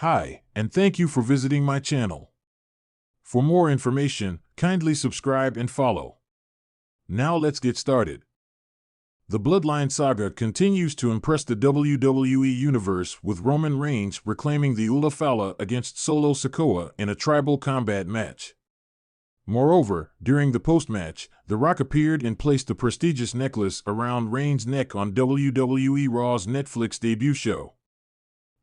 Hi, and thank you for visiting my channel. For more information, kindly subscribe and follow. Now let's get started. The Bloodline saga continues to impress the WWE Universe, with Roman Reigns reclaiming the Ula Fala against Solo Sikoa in a tribal combat match. Moreover, during the post-match, The Rock appeared and placed the prestigious necklace around Reigns' neck on WWE Raw's Netflix debut show.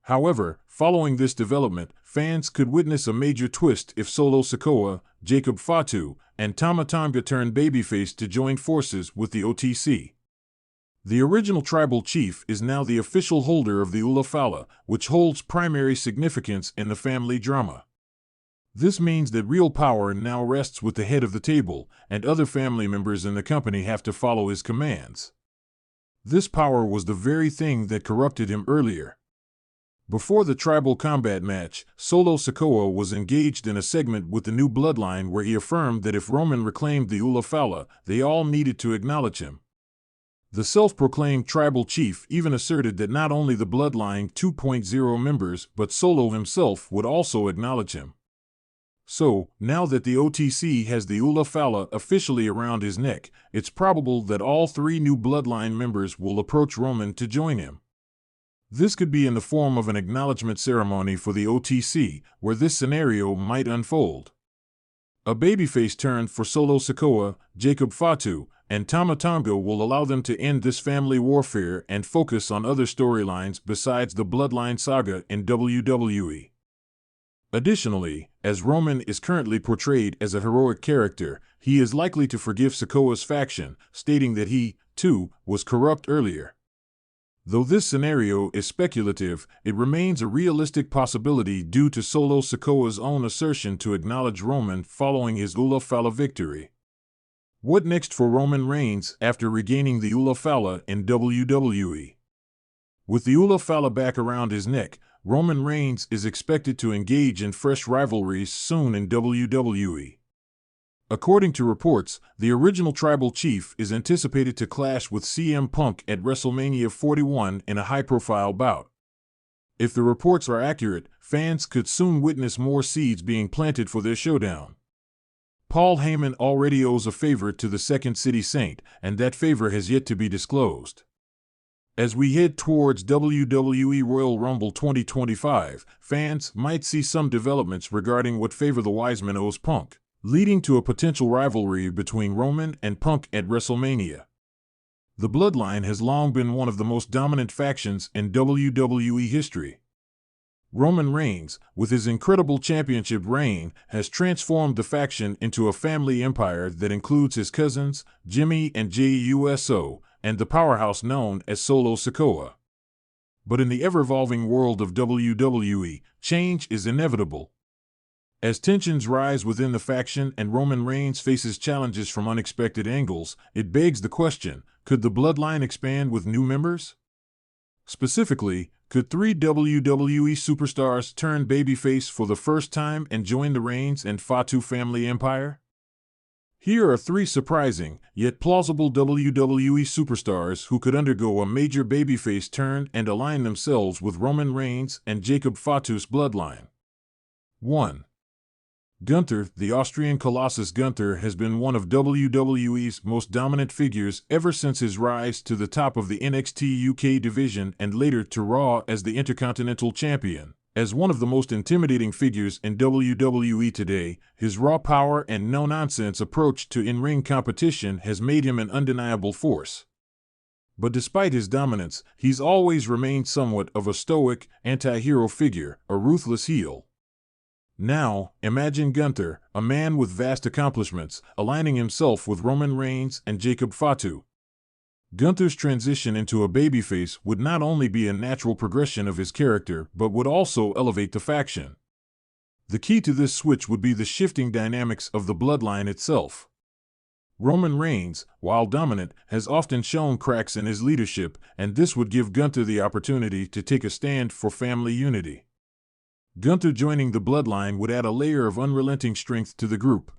However, following this development, fans could witness a major twist if Solo Sikoa, Jacob Fatu, and Tama Tonga turned babyface to join forces with the OTC. The original tribal chief is now the official holder of the Ula Fala, which holds primary significance in the family drama. This means that real power now rests with the head of the table, and other family members in the company have to follow his commands. This power was the very thing that corrupted him earlier. Before the tribal combat match, Solo Sikoa was engaged in a segment with the new bloodline where he affirmed that if Roman reclaimed the Ula Fala, they all needed to acknowledge him. The self-proclaimed tribal chief even asserted that not only the Bloodline 2.0 members but Solo himself would also acknowledge him. So, now that the OTC has the Ula Fala officially around his neck, it's probable that all three new Bloodline members will approach Roman to join him. This could be in the form of an acknowledgement ceremony for the OTC, where this scenario might unfold. A babyface turn for Solo Sikoa, Jacob Fatu, and Tama Tonga will allow them to end this family warfare and focus on other storylines besides the Bloodline saga in WWE. Additionally, as Roman is currently portrayed as a heroic character, he is likely to forgive Sikoa's faction, stating that he, too, was corrupt earlier. Though this scenario is speculative, it remains a realistic possibility due to Solo Sikoa's own assertion to acknowledge Roman following his Ula Fala victory. What next for Roman Reigns after regaining the Ula Fala in WWE? With the Ula Fala back around his neck, Roman Reigns is expected to engage in fresh rivalries soon in WWE. According to reports, the original tribal chief is anticipated to clash with CM Punk at WrestleMania 41 in a high-profile bout. If the reports are accurate, fans could soon witness more seeds being planted for their showdown. Paul Heyman already owes a favor to the Second City Saint, and that favor has yet to be disclosed. As we head towards WWE Royal Rumble 2025, fans might see some developments regarding what favor the Wiseman owes Punk, leading to a potential rivalry between Roman and Punk at WrestleMania. The Bloodline has long been one of the most dominant factions in WWE history. Roman Reigns, with his incredible championship reign, has transformed the faction into a family empire that includes his cousins, Jimmy and Jey Uso, and the powerhouse known as Solo Sikoa. But in the ever-evolving world of WWE, change is inevitable. As tensions rise within the faction and Roman Reigns faces challenges from unexpected angles, it begs the question, could the Bloodline expand with new members? Specifically, could three WWE superstars turn babyface for the first time and join the Reigns and Fatu family empire? Here are three surprising, yet plausible WWE superstars who could undergo a major babyface turn and align themselves with Roman Reigns and Jacob Fatu's bloodline. 1. Gunther. The Austrian Colossus Gunther has been one of WWE's most dominant figures ever since his rise to the top of the NXT UK division and later to Raw as the Intercontinental Champion. As one of the most intimidating figures in WWE today, his raw power and no-nonsense approach to in-ring competition has made him an undeniable force. But despite his dominance, he's always remained somewhat of a stoic, anti-hero figure, a ruthless heel. Now, imagine Gunther, a man with vast accomplishments, aligning himself with Roman Reigns and Jacob Fatu. Gunther's transition into a babyface would not only be a natural progression of his character, but would also elevate the faction. The key to this switch would be the shifting dynamics of the bloodline itself. Roman Reigns, while dominant, has often shown cracks in his leadership, and this would give Gunther the opportunity to take a stand for family unity. Gunther joining the bloodline would add a layer of unrelenting strength to the group.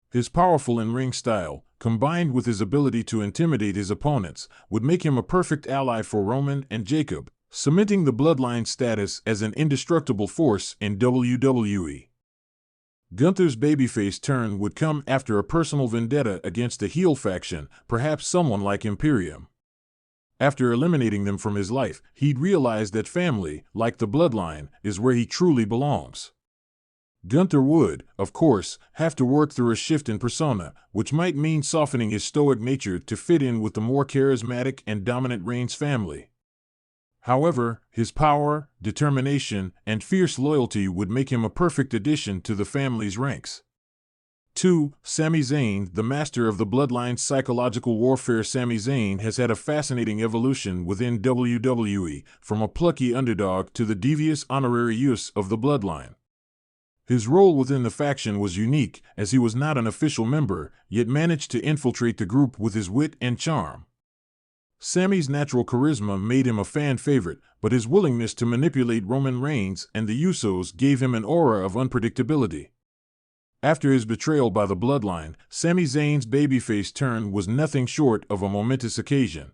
His powerful in-ring style, combined with his ability to intimidate his opponents, would make him a perfect ally for Roman and Jacob, cementing the Bloodline's status as an indestructible force in WWE. Gunther's babyface turn would come after a personal vendetta against a heel faction, perhaps someone like Imperium. After eliminating them from his life, he'd realize that family, like the Bloodline, is where he truly belongs. Gunther would, of course, have to work through a shift in persona, which might mean softening his stoic nature to fit in with the more charismatic and dominant Reigns family. However, his power, determination, and fierce loyalty would make him a perfect addition to the family's ranks. 2. Sami Zayn, the master of the Bloodline's psychological warfare. Sami Zayn has had a fascinating evolution within WWE, from a plucky underdog to the devious honorary use of the Bloodline. His role within the faction was unique, as he was not an official member, yet managed to infiltrate the group with his wit and charm. Sami's natural charisma made him a fan favorite, but his willingness to manipulate Roman Reigns and the Usos gave him an aura of unpredictability. After his betrayal by the Bloodline, Sami Zayn's babyface turn was nothing short of a momentous occasion.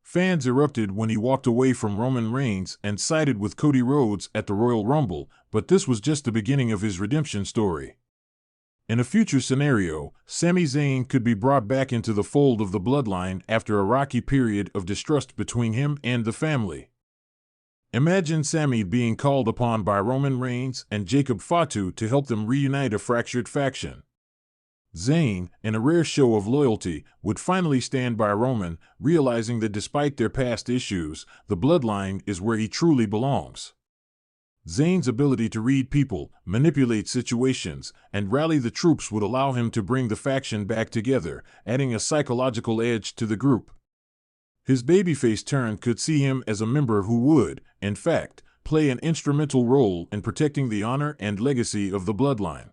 Fans erupted when he walked away from Roman Reigns and sided with Cody Rhodes at the Royal Rumble, but this was just the beginning of his redemption story. In a future scenario, Sami Zayn could be brought back into the fold of the Bloodline after a rocky period of distrust between him and the family. Imagine Sami being called upon by Roman Reigns and Jacob Fatu to help them reunite a fractured faction. Zayn, in a rare show of loyalty, would finally stand by Roman, realizing that despite their past issues, the Bloodline is where he truly belongs. Zayn's ability to read people, manipulate situations, and rally the troops would allow him to bring the faction back together, adding a psychological edge to the group. His babyface turn could see him as a member who would, in fact, play an instrumental role in protecting the honor and legacy of the Bloodline.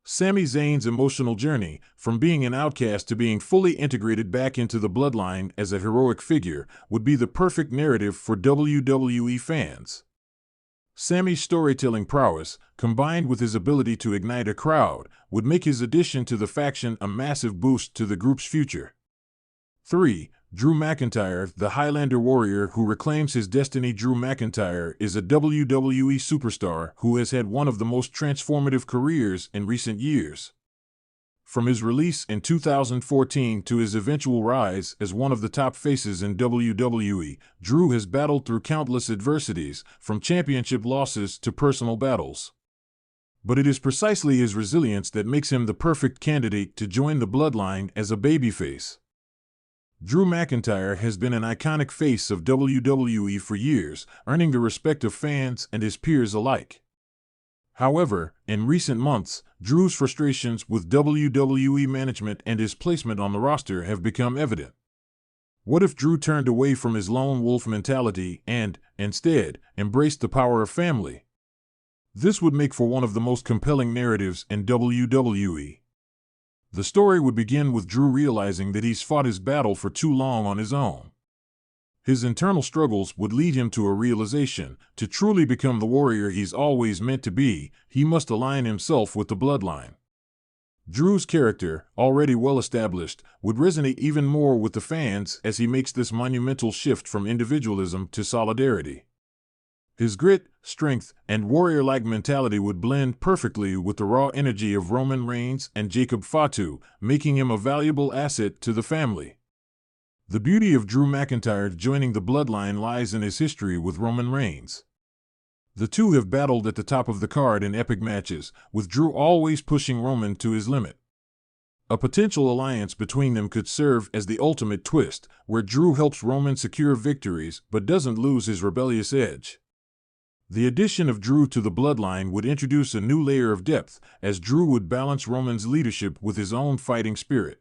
Sami Zayn's emotional journey, from being an outcast to being fully integrated back into the Bloodline as a heroic figure, would be the perfect narrative for WWE fans. Sami's storytelling prowess, combined with his ability to ignite a crowd, would make his addition to the faction a massive boost to the group's future. 3. Drew McIntyre, the Highlander warrior who reclaims his destiny. Drew McIntyre is a WWE superstar who has had one of the most transformative careers in recent years. From his release in 2014 to his eventual rise as one of the top faces in WWE, Drew has battled through countless adversities, from championship losses to personal battles. But it is precisely his resilience that makes him the perfect candidate to join the Bloodline as a babyface. Drew McIntyre has been an iconic face of WWE for years, earning the respect of fans and his peers alike. However, in recent months, Drew's frustrations with WWE management and his placement on the roster have become evident. What if Drew turned away from his lone wolf mentality and, instead, embraced the power of family? This would make for one of the most compelling narratives in WWE. The story would begin with Drew realizing that he's fought his battle for too long on his own. His internal struggles would lead him to a realization: to truly become the warrior he's always meant to be, he must align himself with the Bloodline. Drew's character, already well established, would resonate even more with the fans as he makes this monumental shift from individualism to solidarity. His grit, strength, and warrior-like mentality would blend perfectly with the raw energy of Roman Reigns and Jacob Fatu, making him a valuable asset to the family. The beauty of Drew McIntyre joining the Bloodline lies in his history with Roman Reigns. The two have battled at the top of the card in epic matches, with Drew always pushing Roman to his limit. A potential alliance between them could serve as the ultimate twist, where Drew helps Roman secure victories but doesn't lose his rebellious edge. The addition of Drew to the Bloodline would introduce a new layer of depth, as Drew would balance Roman's leadership with his own fighting spirit.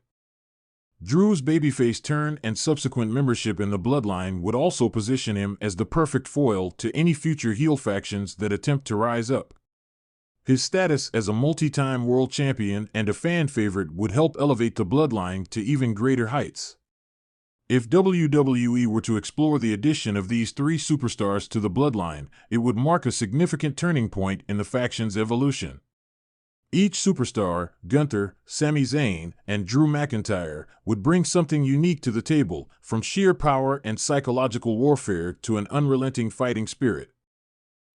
Drew's babyface turn and subsequent membership in the Bloodline would also position him as the perfect foil to any future heel factions that attempt to rise up. His status as a multi-time world champion and a fan favorite would help elevate the Bloodline to even greater heights. If WWE were to explore the addition of these three superstars to the Bloodline, it would mark a significant turning point in the faction's evolution. Each superstar, Gunther, Sami Zayn, and Drew McIntyre, would bring something unique to the table, from sheer power and psychological warfare to an unrelenting fighting spirit.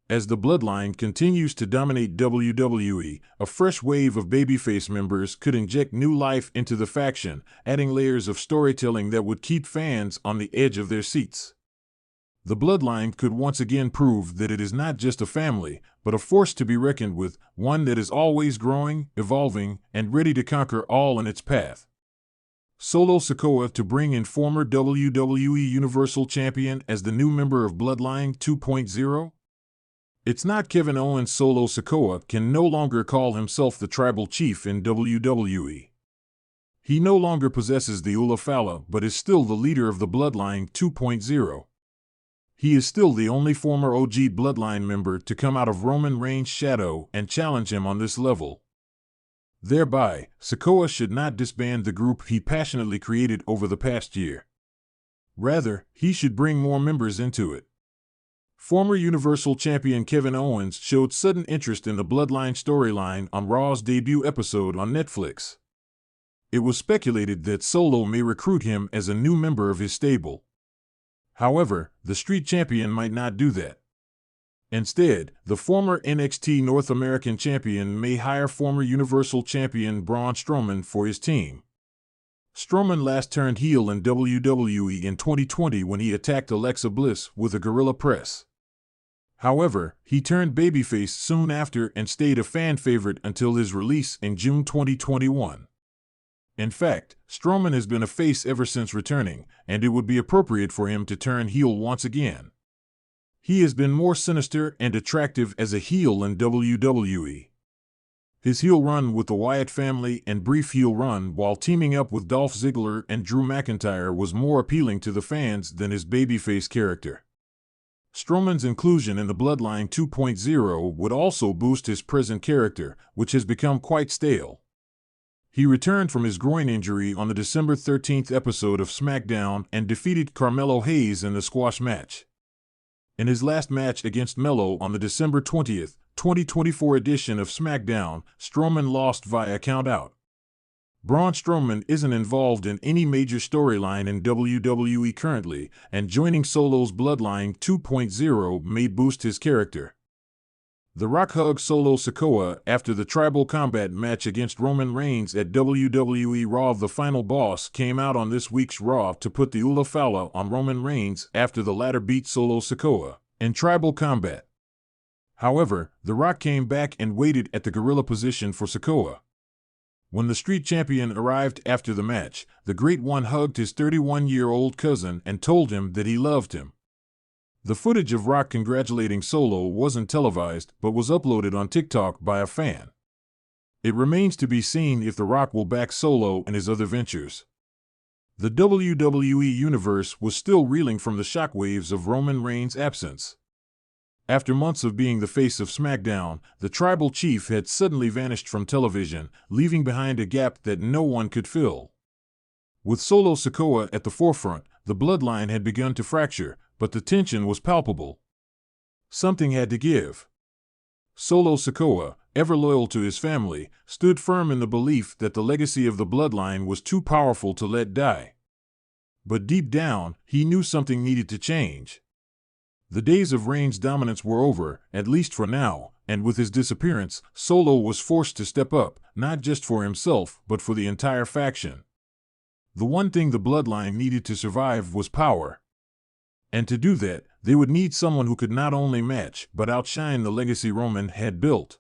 As the Bloodline continues to dominate WWE, a fresh wave of babyface members could inject new life into the faction, adding layers of storytelling that would keep fans on the edge of their seats. The Bloodline could once again prove that it is not just a family, but a force to be reckoned with, one that is always growing, evolving, and ready to conquer all in its path. Solo Sikoa to bring in former WWE Universal Champion as the new member of Bloodline 2.0? It's not Kevin Owens. Solo Sikoa can no longer call himself the tribal chief in WWE. He no longer possesses the Ula Fala, but is still the leader of the Bloodline 2.0. He is still the only former OG Bloodline member to come out of Roman Reigns' shadow and challenge him on this level. Thereby, Sikoa should not disband the group he passionately created over the past year. Rather, he should bring more members into it. Former Universal Champion Kevin Owens showed sudden interest in the Bloodline storyline on Raw's debut episode on Netflix. It was speculated that Solo may recruit him as a new member of his stable. However, the Street Champion might not do that. Instead, the former NXT North American Champion may hire former Universal Champion Braun Strowman for his team. Strowman last turned heel in WWE in 2020 when he attacked Alexa Bliss with a gorilla press. However, he turned babyface soon after and stayed a fan favorite until his release in June 2021. In fact, Strowman has been a face ever since returning, and it would be appropriate for him to turn heel once again. He has been more sinister and attractive as a heel in WWE. His heel run with the Wyatt family and brief heel run while teaming up with Dolph Ziggler and Drew McIntyre was more appealing to the fans than his babyface character. Strowman's inclusion in the Bloodline 2.0 would also boost his present character, which has become quite stale. He returned from his groin injury on the December 13th episode of SmackDown and defeated Carmelo Hayes in the squash match. In his last match against Melo on the December 20th, 2024 edition of SmackDown, Strowman lost via countout. Braun Strowman isn't involved in any major storyline in WWE currently, and joining Solo's Bloodline 2.0 may boost his character. The Rock hugged Solo Sikoa after the Tribal Combat match against Roman Reigns at WWE Raw. The final boss came out on this week's Raw to put the Ula Fala on Roman Reigns after the latter beat Solo Sikoa in Tribal Combat. However, The Rock came back and waited at the gorilla position for Sikoa. When the Street Champion arrived after the match, the Great One hugged his 31-year-old cousin and told him that he loved him. The footage of Rock congratulating Solo wasn't televised but was uploaded on TikTok by a fan. It remains to be seen if The Rock will back Solo in his other ventures. The WWE Universe was still reeling from the shockwaves of Roman Reigns' absence. After months of being the face of SmackDown, the Tribal Chief had suddenly vanished from television, leaving behind a gap that no one could fill. With Solo Sikoa at the forefront, the Bloodline had begun to fracture, but the tension was palpable. Something had to give. Solo Sikoa, ever loyal to his family, stood firm in the belief that the legacy of the Bloodline was too powerful to let die. But deep down, he knew something needed to change. The days of Reigns' dominance were over, at least for now, and with his disappearance, Solo was forced to step up, not just for himself, but for the entire faction. The one thing the Bloodline needed to survive was power. And to do that, they would need someone who could not only match, but outshine the legacy Roman had built.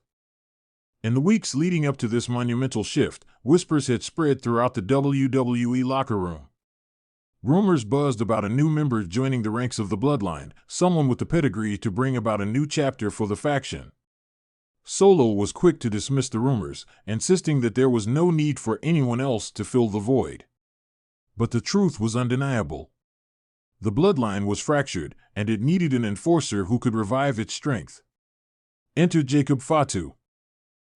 In the weeks leading up to this monumental shift, whispers had spread throughout the WWE locker room. Rumors buzzed about a new member joining the ranks of the Bloodline, someone with the pedigree to bring about a new chapter for the faction. Solo was quick to dismiss the rumors, insisting that there was no need for anyone else to fill the void. But the truth was undeniable. The Bloodline was fractured, and it needed an enforcer who could revive its strength. Enter Jacob Fatu.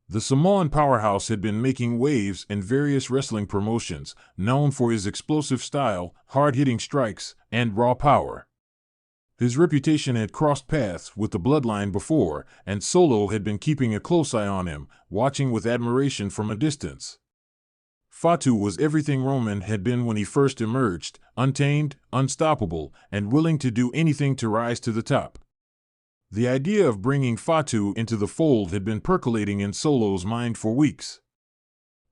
The Samoan powerhouse had been making waves in various wrestling promotions, known for his explosive style, hard-hitting strikes, and raw power. His reputation had crossed paths with the bloodline before, and Solo had been keeping a close eye on him, watching with admiration from a distance. Fatu was everything Roman had been when he first emerged, untamed, unstoppable, and willing to do anything to rise to the top. The idea of bringing Fatu into the fold had been percolating in Solo's mind for weeks.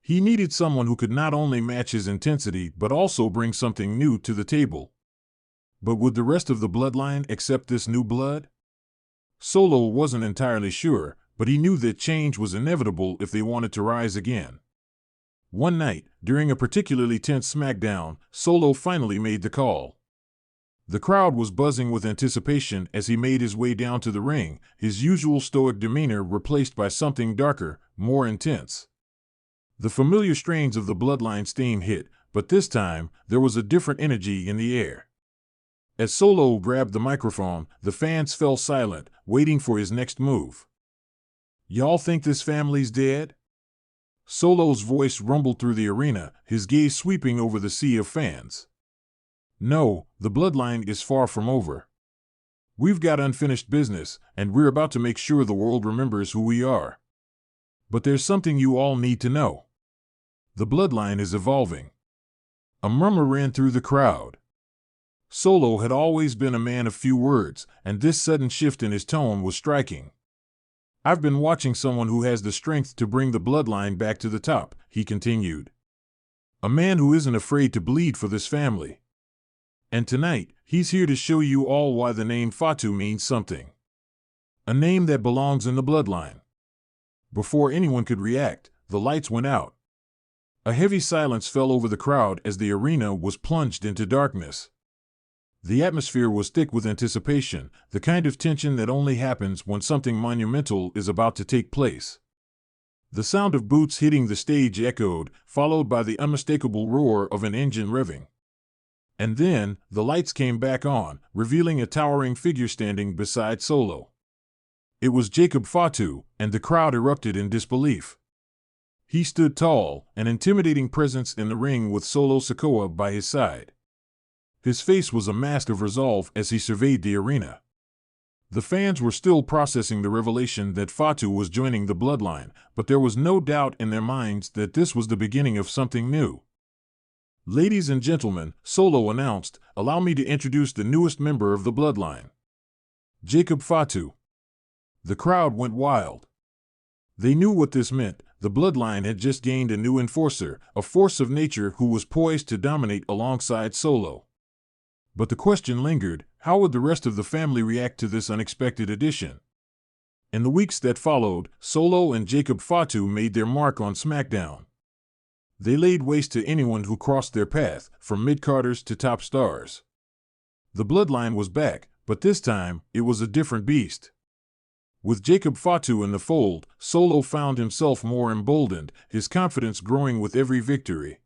He needed someone who could not only match his intensity but also bring something new to the table. But would the rest of the bloodline accept this new blood? Solo wasn't entirely sure, but he knew that change was inevitable if they wanted to rise again. One night, during a particularly tense SmackDown, Solo finally made the call. The crowd was buzzing with anticipation as he made his way down to the ring, his usual stoic demeanor replaced by something darker, more intense. The familiar strains of the bloodline's theme hit, but this time, there was a different energy in the air. As Solo grabbed the microphone, the fans fell silent, waiting for his next move. "Y'all think this family's dead?" Solo's voice rumbled through the arena, his gaze sweeping over the sea of fans. "No, the bloodline is far from over. We've got unfinished business, and we're about to make sure the world remembers who we are. But there's something you all need to know. The bloodline is evolving." A murmur ran through the crowd. Solo had always been a man of few words, and this sudden shift in his tone was striking. "I've been watching someone who has the strength to bring the bloodline back to the top," he continued. "A man who isn't afraid to bleed for this family. And tonight, he's here to show you all why the name Fatu means something. A name that belongs in the bloodline." Before anyone could react, the lights went out. A heavy silence fell over the crowd as the arena was plunged into darkness. The atmosphere was thick with anticipation, the kind of tension that only happens when something monumental is about to take place. The sound of boots hitting the stage echoed, followed by the unmistakable roar of an engine revving. And then, the lights came back on, revealing a towering figure standing beside Solo. It was Jacob Fatu, and the crowd erupted in disbelief. He stood tall, an intimidating presence in the ring with Solo Sikoa by his side. His face was a mask of resolve as he surveyed the arena. The fans were still processing the revelation that Fatu was joining the bloodline, but there was no doubt in their minds that this was the beginning of something new. "Ladies and gentlemen," Solo announced, "allow me to introduce the newest member of the bloodline. Jacob Fatu." The crowd went wild. They knew what this meant. The bloodline had just gained a new enforcer, a force of nature who was poised to dominate alongside Solo. But the question lingered, how would the rest of the family react to this unexpected addition? In the weeks that followed, Solo and Jacob Fatu made their mark on SmackDown. They laid waste to anyone who crossed their path, from mid-carders to top stars. The bloodline was back, but this time, it was a different beast. With Jacob Fatu in the fold, Solo found himself more emboldened, his confidence growing with every victory.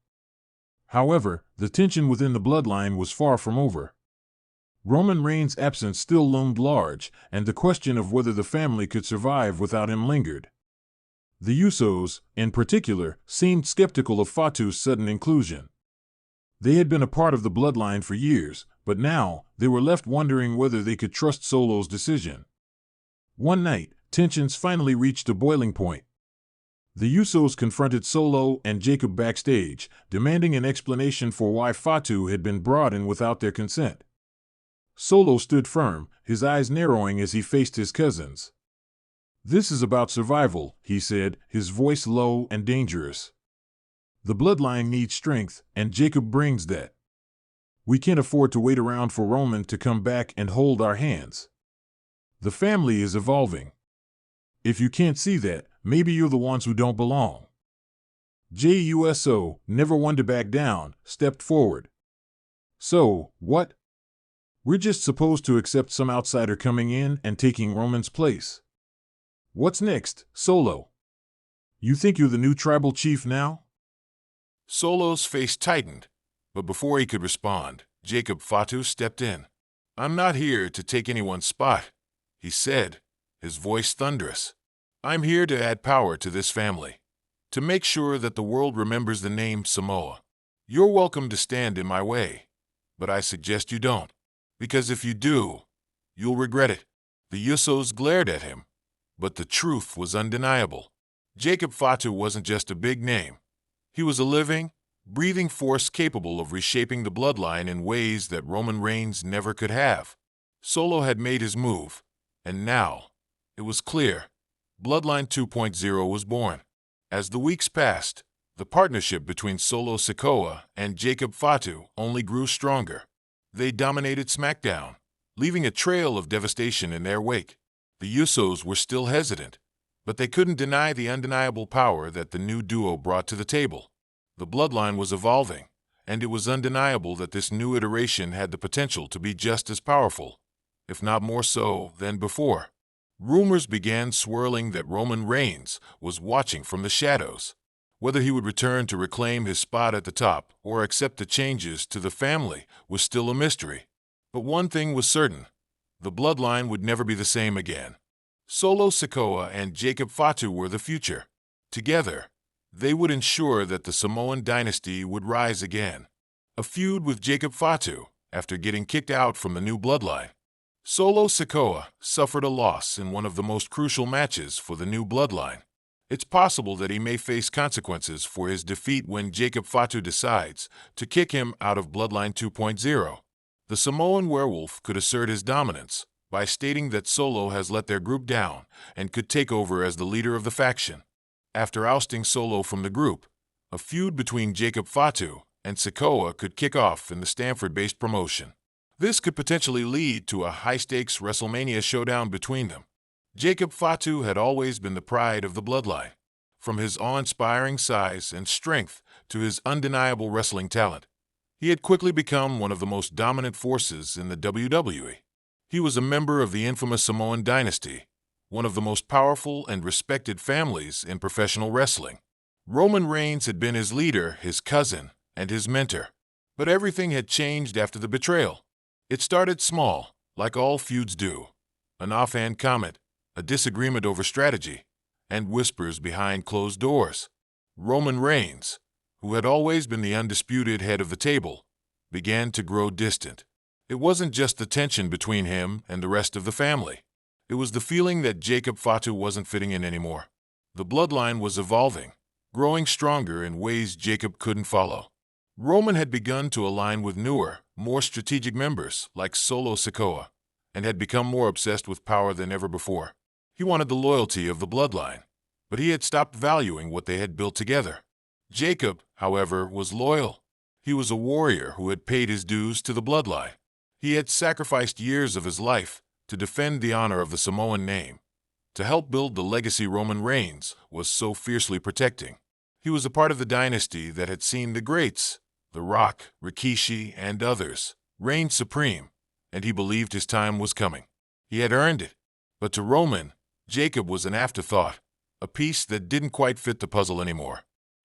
However, the tension within the bloodline was far from over. Roman Reigns' absence still loomed large, and the question of whether the family could survive without him lingered. The Usos, in particular, seemed skeptical of Fatu's sudden inclusion. They had been a part of the bloodline for years, but now, they were left wondering whether they could trust Solo's decision. One night, tensions finally reached a boiling point. The Usos confronted Solo and Jacob backstage, demanding an explanation for why Fatu had been brought in without their consent. Solo stood firm, his eyes narrowing as he faced his cousins. "This is about survival," he said, his voice low and dangerous. "The bloodline needs strength, and Jacob brings that. We can't afford to wait around for Roman to come back and hold our hands. The family is evolving. If you can't see that, maybe you're the ones who don't belong." Juso, never one to back down, stepped forward. "So, what? We're just supposed to accept some outsider coming in and taking Roman's place? What's next, Solo? You think you're the new tribal chief now?" Solo's face tightened, but before he could respond, Jacob Fatu stepped in. "I'm not here to take anyone's spot," he said, his voice thunderous. "I'm here to add power to this family, to make sure that the world remembers the name Samoa. You're welcome to stand in my way, but I suggest you don't, because if you do, You'll regret it." The Usos glared at him, but the truth was undeniable. Jacob Fatu wasn't just a big name. He was a living, breathing force capable of reshaping the bloodline in ways that Roman Reigns never could have. Solo had made his move, and now, it was clear, Bloodline 2.0 was born. As the weeks passed, the partnership between Solo Sikoa and Jacob Fatu only grew stronger. They dominated SmackDown, leaving a trail of devastation in their wake. The Usos were still hesitant, but they couldn't deny the undeniable power that the new duo brought to the table. The bloodline was evolving, and it was undeniable that this new iteration had the potential to be just as powerful, if not more so, than before. Rumors began swirling that Roman Reigns was watching from the shadows. Whether he would return to reclaim his spot at the top or accept the changes to the family was still a mystery. But one thing was certain: the bloodline would never be the same again. Solo Sikoa and Jacob Fatu were the future. Together, they would ensure that the Samoan dynasty would rise again. A feud with Jacob Fatu after getting kicked out from the new bloodline. Solo Sikoa suffered a loss in one of the most crucial matches for the new bloodline. It's possible that he may face consequences for his defeat when Jacob Fatu decides to kick him out of Bloodline 2.0. The Samoan werewolf could assert his dominance by stating that Solo has let their group down and could take over as the leader of the faction. After ousting Solo from the group, a feud between Jacob Fatu and Sikoa could kick off in the Stamford-based promotion. This could potentially lead to a high-stakes WrestleMania showdown between them. Jacob Fatu had always been the pride of the bloodline. From his awe-inspiring size and strength to his undeniable wrestling talent, he had quickly become one of the most dominant forces in the WWE. He was a member of the infamous Samoan dynasty, one of the most powerful and respected families in professional wrestling. Roman Reigns had been his leader, his cousin, and his mentor. But everything had changed after the betrayal. It started small, like all feuds do. An offhand comment, a disagreement over strategy, and whispers behind closed doors. Roman Reigns, who had always been the undisputed head of the table, began to grow distant. It wasn't just the tension between him and the rest of the family. It was the feeling that Jacob Fatu wasn't fitting in anymore. The bloodline was evolving, growing stronger in ways Jacob couldn't follow. Roman had begun to align with newer, more strategic members like Solo Sikoa, and had become more obsessed with power than ever before. He wanted the loyalty of the bloodline, but he had stopped valuing what they had built together. Jacob, however, was loyal. He was a warrior who had paid his dues to the bloodline. He had sacrificed years of his life to defend the honor of the Samoan name, to help build the legacy Roman Reigns was so fiercely protecting. He was a part of the dynasty that had seen the greats, The Rock, Rikishi, and others, reign supreme, and he believed his time was coming. He had earned it. But to Roman, Jacob was an afterthought, a piece that didn't quite fit the puzzle anymore.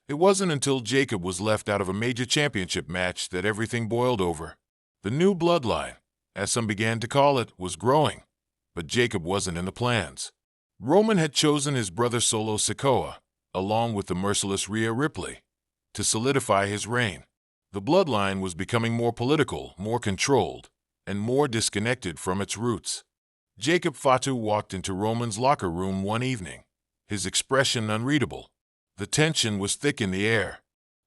It wasn't until Jacob was left out of a major championship match that everything boiled over. The new bloodline, as some began to call it, was growing, but Jacob wasn't in the plans. Roman had chosen his brother Solo Sikoa, along with the merciless Rhea Ripley, to solidify his reign. The bloodline was becoming more political, more controlled, and more disconnected from its roots. Jacob Fatu walked into Roman's locker room one evening, his expression unreadable. The tension was thick in the air.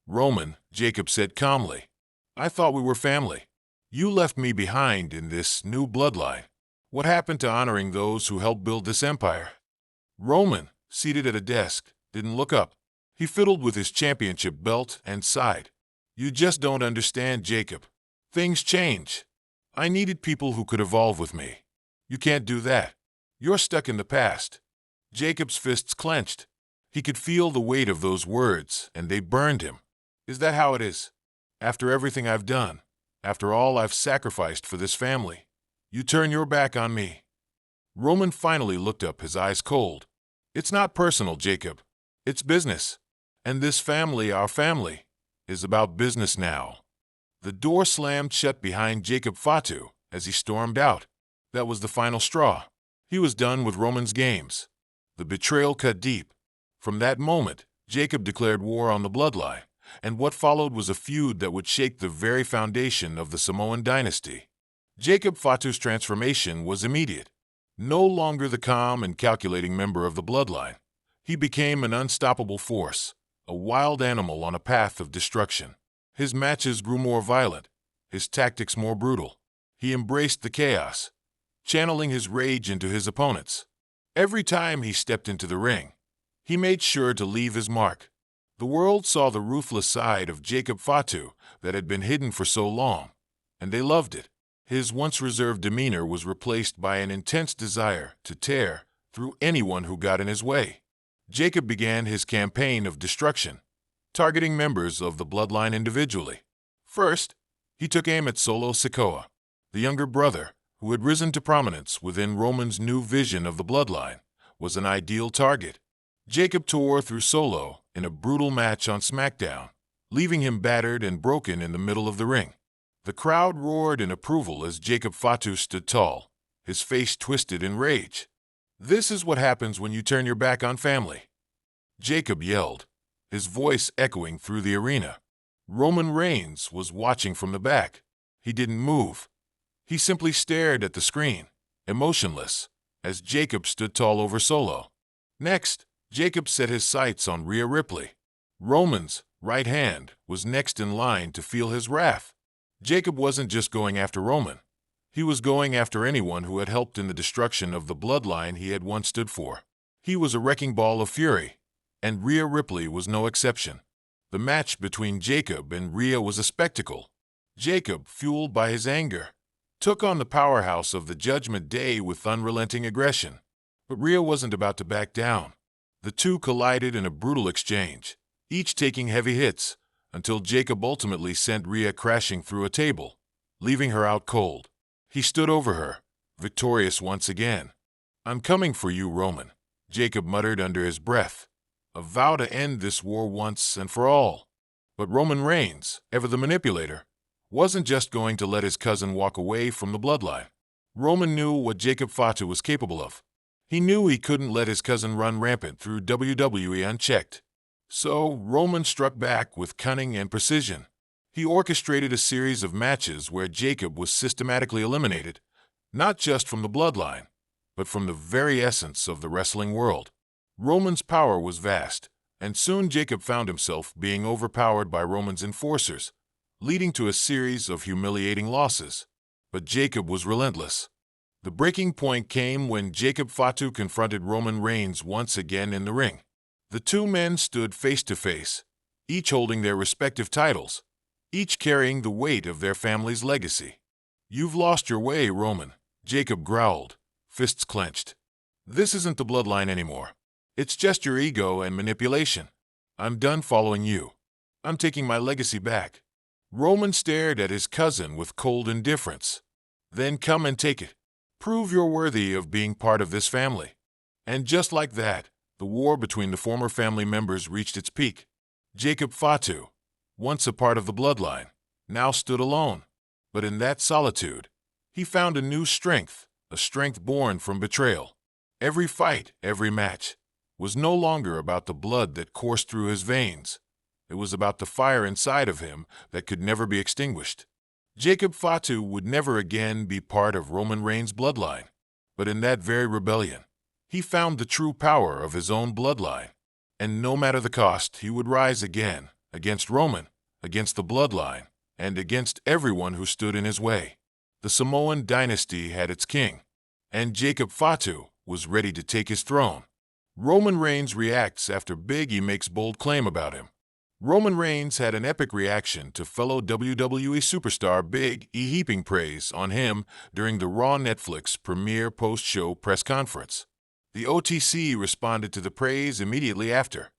"Roman," Jacob said calmly, "I thought we were family. You left me behind in this new bloodline. What happened to honoring those who helped build this empire?" Roman, seated at a desk, didn't look up. He fiddled with his championship belt and sighed. "You just don't understand, Jacob. Things change. I needed people who could evolve with me. You can't do that. You're stuck in the past." Jacob's fists clenched. He could feel the weight of those words, and they burned him. "Is that how it is? After everything I've done, after all I've sacrificed for this family, you turn your back on me?" Roman finally looked up, his eyes cold. "It's not personal, Jacob. It's business. And this family, our family, is about business now." The door slammed shut behind Jacob Fatu as he stormed out. That was the final straw. He was done with Roman's games. The betrayal cut deep. From that moment, Jacob declared war on the bloodline, and what followed was a feud that would shake the very foundation of the Samoan dynasty. Jacob Fatu's transformation was immediate. No longer the calm and calculating member of the bloodline, he became an unstoppable force, a wild animal on a path of destruction. His matches grew more violent, his tactics more brutal. He embraced the chaos, channeling his rage into his opponents. Every time he stepped into the ring, he made sure to leave his mark. The world saw the ruthless side of Jacob Fatu that had been hidden for so long, and they loved it. His once reserved demeanor was replaced by an intense desire to tear through anyone who got in his way. Jacob began his campaign of destruction, targeting members of the bloodline individually. First, he took aim at Solo Sikoa, the younger brother, who had risen to prominence within Roman's new vision of the bloodline, was an ideal target. Jacob tore through Solo in a brutal match on SmackDown, leaving him battered and broken in the middle of the ring. The crowd roared in approval as Jacob Fatu stood tall, his face twisted in rage. "This is what happens when you turn your back on family," Jacob yelled, his voice echoing through the arena. Roman Reigns was watching from the back. He didn't move. He simply stared at the screen, emotionless, as Jacob stood tall over Solo. Next, Jacob set his sights on Rhea Ripley. Roman's right hand was next in line to feel his wrath. Jacob wasn't just going after Roman. He was going after anyone who had helped in the destruction of the bloodline he had once stood for. He was a wrecking ball of fury, and Rhea Ripley was no exception. The match between Jacob and Rhea was a spectacle. Jacob, fueled by his anger, took on the powerhouse of the Judgment Day with unrelenting aggression. But Rhea wasn't about to back down. The two collided in a brutal exchange, each taking heavy hits, until Jacob ultimately sent Rhea crashing through a table, leaving her out cold. He stood over her, victorious once again. "I'm coming for you, Roman," Jacob muttered under his breath, a vow to end this war once and for all. But Roman Reigns, ever the manipulator, wasn't just going to let his cousin walk away from the bloodline. Roman knew what Jacob Fatu was capable of. He knew he couldn't let his cousin run rampant through WWE unchecked. So Roman struck back with cunning and precision. He orchestrated a series of matches where Jacob was systematically eliminated, not just from the bloodline, but from the very essence of the wrestling world. Roman's power was vast, and soon Jacob found himself being overpowered by Roman's enforcers, leading to a series of humiliating losses. But Jacob was relentless. The breaking point came when Jacob Fatu confronted Roman Reigns once again in the ring. The two men stood face to face, each holding their respective titles, each carrying the weight of their family's legacy. "You've lost your way, Roman," Jacob growled, fists clenched. "This isn't the bloodline anymore. It's just your ego and manipulation. I'm done following you. I'm taking my legacy back." Roman stared at his cousin with cold indifference. "Then come and take it. Prove you're worthy of being part of this family." And just like that, the war between the former family members reached its peak. Jacob Fatu, once a part of the bloodline, now stood alone. But in that solitude, he found a new strength, a strength born from betrayal. Every fight, every match, was no longer about the blood that coursed through his veins. It was about the fire inside of him that could never be extinguished. Jacob Fatu would never again be part of Roman Reigns' bloodline. But in that very rebellion, he found the true power of his own bloodline, and no matter the cost, he would rise again, against Roman, against the bloodline, and against everyone who stood in his way. The Samoan dynasty had its king, and Jacob Fatu was ready to take his throne. Roman Reigns reacts after Big E makes bold claim about him. Roman Reigns had an epic reaction to fellow WWE superstar Big E heaping praise on him during the Raw Netflix premiere post-show press conference. The OTC responded to the praise immediately after.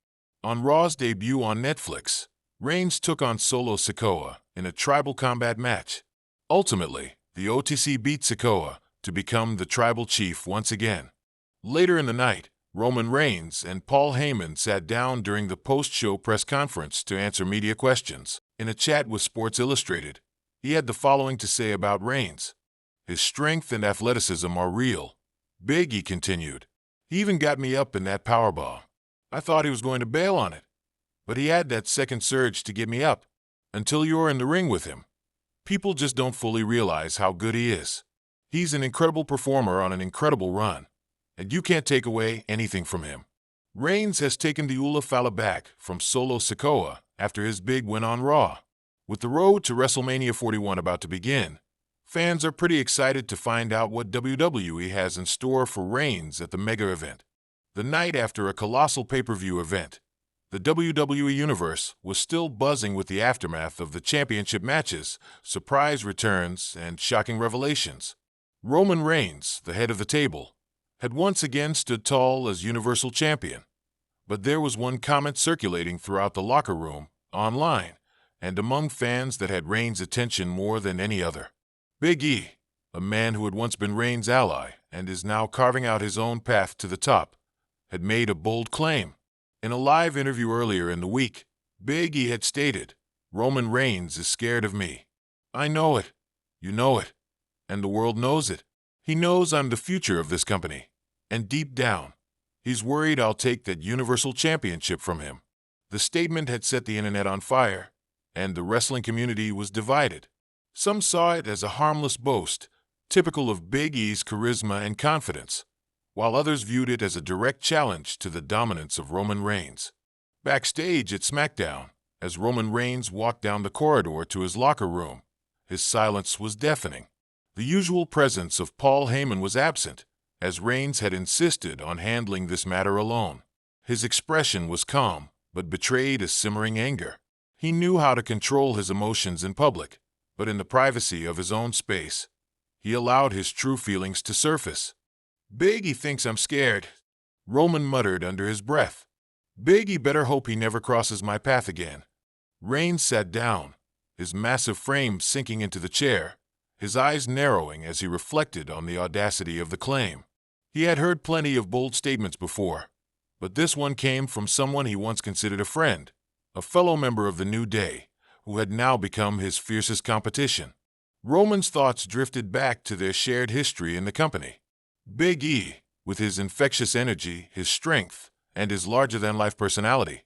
On Raw's debut on Netflix, Reigns took on Solo Sikoa in a tribal combat match. Ultimately, the OTC beat Sikoa to become the tribal chief once again. Later in the night, Roman Reigns and Paul Heyman sat down during the post-show press conference to answer media questions. In a chat with Sports Illustrated, he had the following to say about Reigns. "His strength and athleticism are real," Big E continued. "He even got me up in that powerbomb. I thought he was going to bail on it, but he had that second surge to get me up. Until you're in the ring with him, People just don't fully realize how good he is. He's an incredible performer on an incredible run, and you can't take away anything from him. Reigns has taken the Ula Fala back from Solo Sikoa after his big win on Raw. With the road to WrestleMania 41 about to begin, fans are pretty excited to find out what WWE has in store for Reigns at the mega event. The night after a colossal pay-per-view event, the WWE Universe was still buzzing with the aftermath of the championship matches, surprise returns, and shocking revelations. Roman Reigns, the head of the table, had once again stood tall as Universal Champion. But there was one comment circulating throughout the locker room, online, and among fans that had Reigns' attention more than any other. Big E, a man who had once been Reigns' ally and is now carving out his own path to the top, had made a bold claim. In a live interview earlier in the week, Big E had stated, "Roman Reigns is scared of me. I know it. You know it. And the world knows it. He knows I'm the future of this company. And deep down, he's worried I'll take that Universal Championship from him." The statement had set the internet on fire, and the wrestling community was divided. Some saw it as a harmless boast, typical of Big E's charisma and confidence, while others viewed it as a direct challenge to the dominance of Roman Reigns. Backstage at SmackDown, as Roman Reigns walked down the corridor to his locker room, his silence was deafening. The usual presence of Paul Heyman was absent, as Reigns had insisted on handling this matter alone. His expression was calm, but betrayed a simmering anger. He knew how to control his emotions in public, but in the privacy of his own space, he allowed his true feelings to surface. "Big E thinks I'm scared," Roman muttered under his breath. "Big E better hope he never crosses my path again." Reigns sat down, his massive frame sinking into the chair, his eyes narrowing as he reflected on the audacity of the claim. He had heard plenty of bold statements before, but this one came from someone he once considered a friend, a fellow member of the New Day, who had now become his fiercest competition. Roman's thoughts drifted back to their shared history in the company. Big E, with his infectious energy, his strength, and his larger-than-life personality,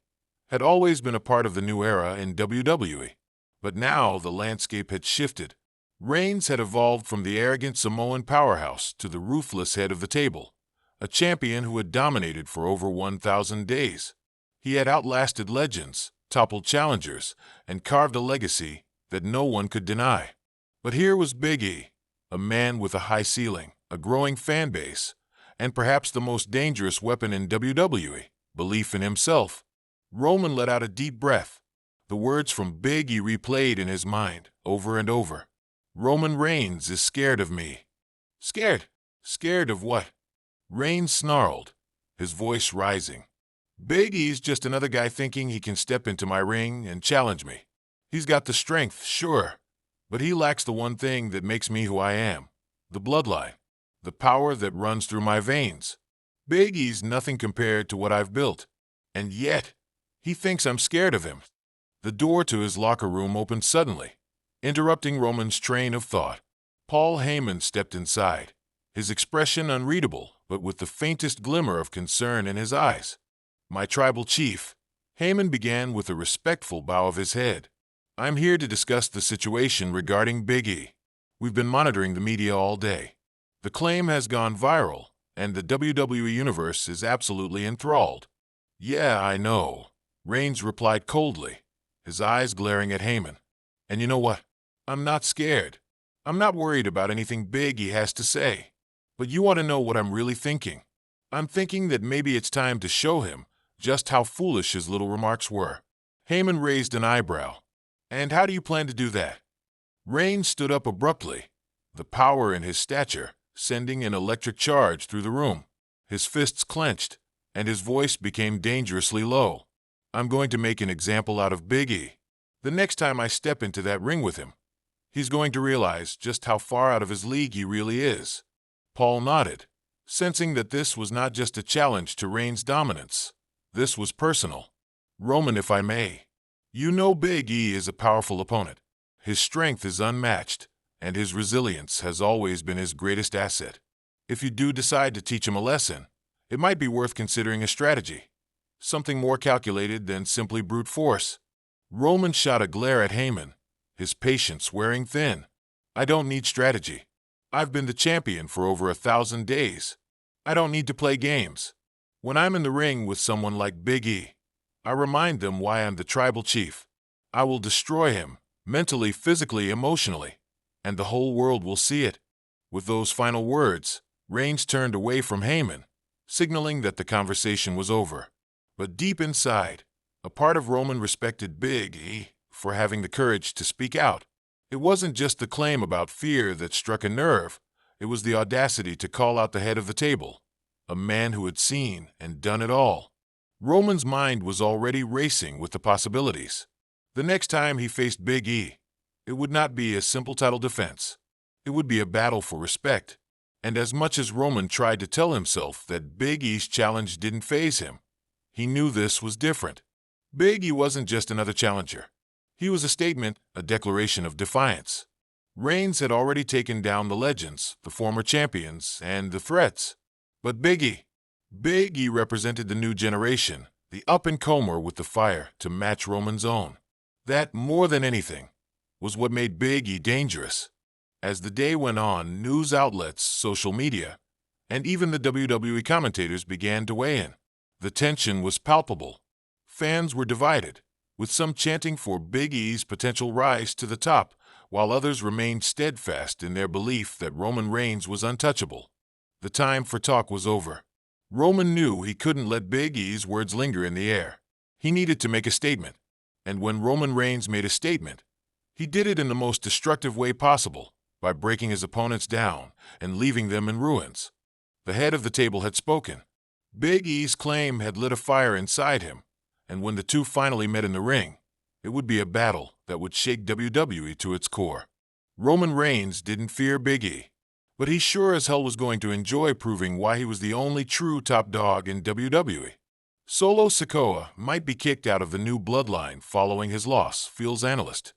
had always been a part of the new era in WWE. But now the landscape had shifted. Reigns had evolved from the arrogant Samoan powerhouse to the ruthless head of the table, a champion who had dominated for over 1,000 days. He had outlasted legends, toppled challengers, and carved a legacy that no one could deny. But here was Big E, a man with a high ceiling, a growing fan base, and perhaps the most dangerous weapon in WWE, belief in himself. Roman let out a deep breath. The words from Big E replayed in his mind, over and over. "Roman Reigns is scared of me." Scared? Scared of what? Reigns snarled, his voice rising. "Big E's just another guy thinking he can step into my ring and challenge me. He's got the strength, sure, but he lacks the one thing that makes me who I am, the bloodline. The power that runs through my veins. Big E's nothing compared to what I've built. And yet, he thinks I'm scared of him." The door to his locker room opened suddenly, interrupting Roman's train of thought. Paul Heyman stepped inside, his expression unreadable, but with the faintest glimmer of concern in his eyes. "My tribal chief," Heyman began with a respectful bow of his head. "I'm here to discuss the situation regarding Big E. We've been monitoring the media all day. The claim has gone viral, and the WWE Universe is absolutely enthralled." "Yeah, I know," Reigns replied coldly, his eyes glaring at Heyman. "And you know what? I'm not scared. I'm not worried about anything Big E has to say. But you want to know what I'm really thinking? I'm thinking that maybe it's time to show him just how foolish his little remarks were." Heyman raised an eyebrow. "And how do you plan to do that?" Reigns stood up abruptly, the power in his stature sending an electric charge through the room. His fists clenched, and his voice became dangerously low. "I'm going to make an example out of Big E. The next time I step into that ring with him, he's going to realize just how far out of his league he really is." Paul nodded, sensing that this was not just a challenge to Reigns' dominance. This was personal. "Roman, if I may, you know Big E is a powerful opponent. His strength is unmatched, and his resilience has always been his greatest asset. If you do decide to teach him a lesson, it might be worth considering a strategy, something more calculated than simply brute force." Roman shot a glare at Heyman, his patience wearing thin. "I don't need strategy. I've been the champion for over 1,000 days. I don't need to play games. When I'm in the ring with someone like Big E, I remind them why I'm the tribal chief. I will destroy him, mentally, physically, emotionally, and the whole world will see it." With those final words, Reigns turned away from Heyman, signaling that the conversation was over. But deep inside, a part of Roman respected Big E for having the courage to speak out. It wasn't just the claim about fear that struck a nerve, it was the audacity to call out the head of the table, a man who had seen and done it all. Roman's mind was already racing with the possibilities. The next time he faced Big E, it would not be a simple title defense. It would be a battle for respect. And as much as Roman tried to tell himself that Big E's challenge didn't faze him, he knew this was different. Big E wasn't just another challenger. He was a statement, a declaration of defiance. Reigns had already taken down the legends, the former champions, and the threats. But Big E represented the new generation, the up-and-comer with the fire to match Roman's own. That, more than anything, was what made Big E dangerous. As the day went on, news outlets, social media, and even the WWE commentators began to weigh in. The tension was palpable. Fans were divided, with some chanting for Big E's potential rise to the top, while others remained steadfast in their belief that Roman Reigns was untouchable. The time for talk was over. Roman knew he couldn't let Big E's words linger in the air. He needed to make a statement. And when Roman Reigns made a statement, he did it in the most destructive way possible, by breaking his opponents down and leaving them in ruins. The head of the table had spoken. Big E's claim had lit a fire inside him, and when the two finally met in the ring, it would be a battle that would shake WWE to its core. Roman Reigns didn't fear Big E, but he sure as hell was going to enjoy proving why he was the only true top dog in WWE. Solo Sikoa might be kicked out of the new bloodline following his loss, feels analyst.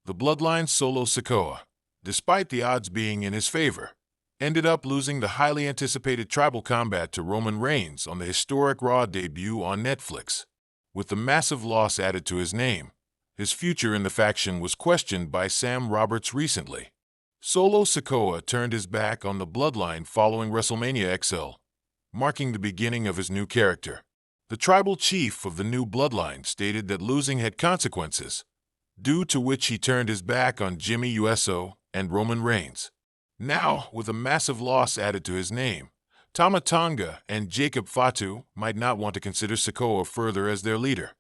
The bloodline's Solo Sikoa, despite the odds being in his favor, ended up losing the highly anticipated tribal combat to Roman Reigns on the historic Raw debut on Netflix. With the massive loss added to his name, his future in the faction was questioned by Sam Roberts recently. Solo Sikoa turned his back on the bloodline following WrestleMania XL, marking the beginning of his new character. The tribal chief of the new bloodline stated that losing had consequences, due to which he turned his back on Jimmy Uso and Roman Reigns. Now, with a massive loss added to his name, Tama Tonga and Jacob Fatu might not want to consider Sikoa further as their leader.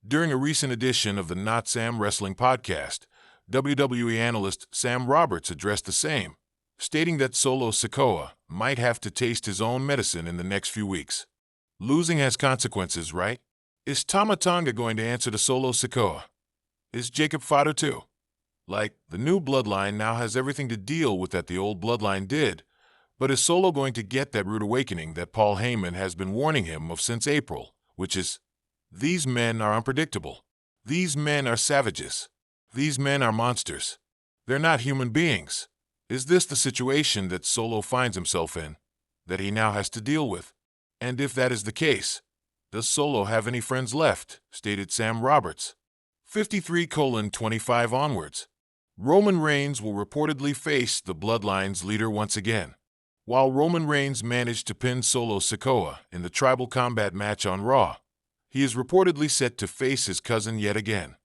During a recent edition of the Not Sam Wrestling podcast, WWE analyst Sam Roberts addressed the same, stating that Solo Sikoa might have to taste his own medicine in the next few weeks. Losing has consequences, right? Is Tama Tonga going to answer to Solo Sikoa? Is Jacob Fatu too? Like, the new bloodline now has everything to deal with that the old bloodline did, but is Solo going to get that rude awakening that Paul Heyman has been warning him of since April, which is, these men are unpredictable. These men are savages. These men are monsters. They're not human beings. Is this the situation that Solo finds himself in, that he now has to deal with? And if that is the case, does Solo have any friends left? Stated Sam Roberts. 53:25 onwards. Roman Reigns will reportedly face the Bloodline's leader once again. While Roman Reigns managed to pin Solo Sikoa in the tribal combat match on Raw, he is reportedly set to face his cousin yet again.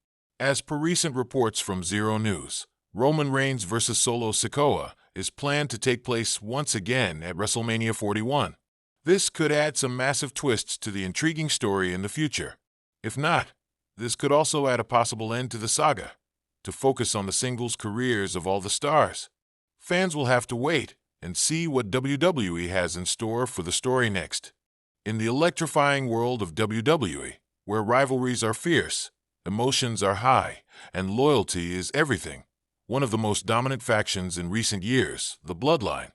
As per recent reports from Zero News, Roman Reigns vs. Solo Sikoa is planned to take place once again at WrestleMania 41. This could add some massive twists to the intriguing story in the future. If not, this could also add a possible end to the saga, to focus on the singles careers of all the stars. Fans will have to wait and see what WWE has in store for the story next. In the electrifying world of WWE, where rivalries are fierce, emotions are high, and loyalty is everything, one of the most dominant factions in recent years, the Bloodline,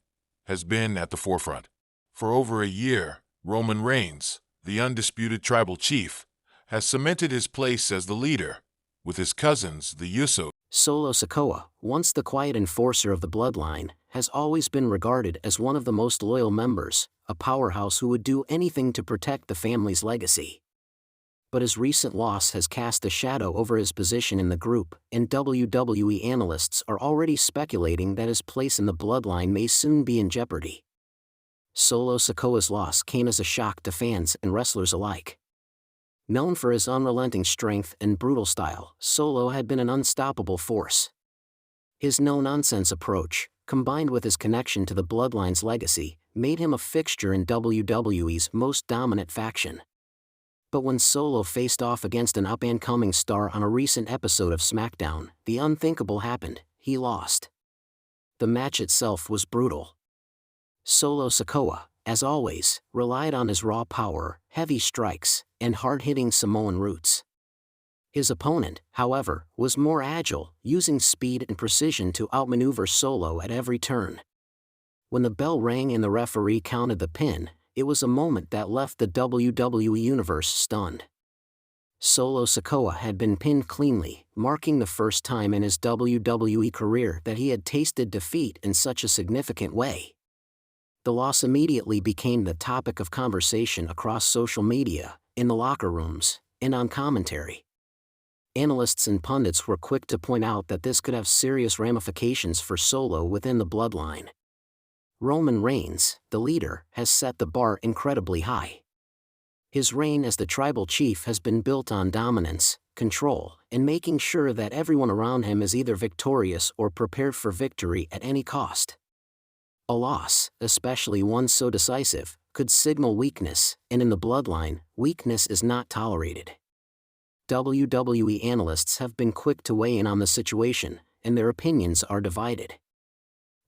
has been at the forefront. For over a year, Roman Reigns, the undisputed tribal chief, has cemented his place as the leader, with his cousins, the Usos. Solo Sikoa, once the quiet enforcer of the Bloodline, has always been regarded as one of the most loyal members, a powerhouse who would do anything to protect the family's legacy. but his recent loss has cast a shadow over his position in the group, and WWE analysts are already speculating that his place in the bloodline may soon be in jeopardy. Solo Sikoa's loss came as a shock to fans and wrestlers alike. Known for his unrelenting strength and brutal style, Solo had been an unstoppable force. His no-nonsense approach, combined with his connection to the bloodline's legacy, made him a fixture in WWE's most dominant faction. But when Solo faced off against an up-and-coming star on a recent episode of SmackDown, the unthinkable happened: he lost. The match itself was brutal. Solo Sikoa, as always, relied on his raw power, heavy strikes, and hard-hitting Samoan roots. His opponent, however, was more agile, using speed and precision to outmaneuver Solo at every turn. When the bell rang and the referee counted the pin, it was a moment that left the WWE Universe stunned. Solo Sikoa had been pinned cleanly, marking the first time in his WWE career that he had tasted defeat in such a significant way. The loss immediately became the topic of conversation across social media, in the locker rooms, and on commentary. Analysts and pundits were quick to point out that this could have serious ramifications for Solo within the bloodline. Roman Reigns, the leader, has set the bar incredibly high. His reign as the tribal chief has been built on dominance, control, and making sure that everyone around him is either victorious or prepared for victory at any cost. A loss, especially one so decisive, could signal weakness, and in the bloodline, weakness is not tolerated. WWE analysts have been quick to weigh in on the situation, and their opinions are divided.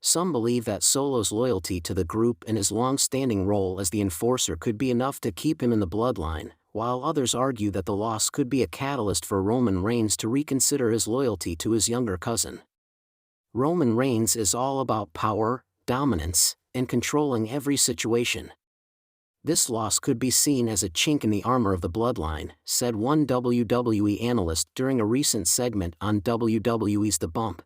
Some believe that Solo's loyalty to the group and his long-standing role as the enforcer could be enough to keep him in the bloodline, while others argue that the loss could be a catalyst for Roman Reigns to reconsider his loyalty to his younger cousin. Roman Reigns is all about power, dominance, and controlling every situation. This loss could be seen as a chink in the armor of the bloodline, said one WWE analyst during a recent segment on WWE's The Bump.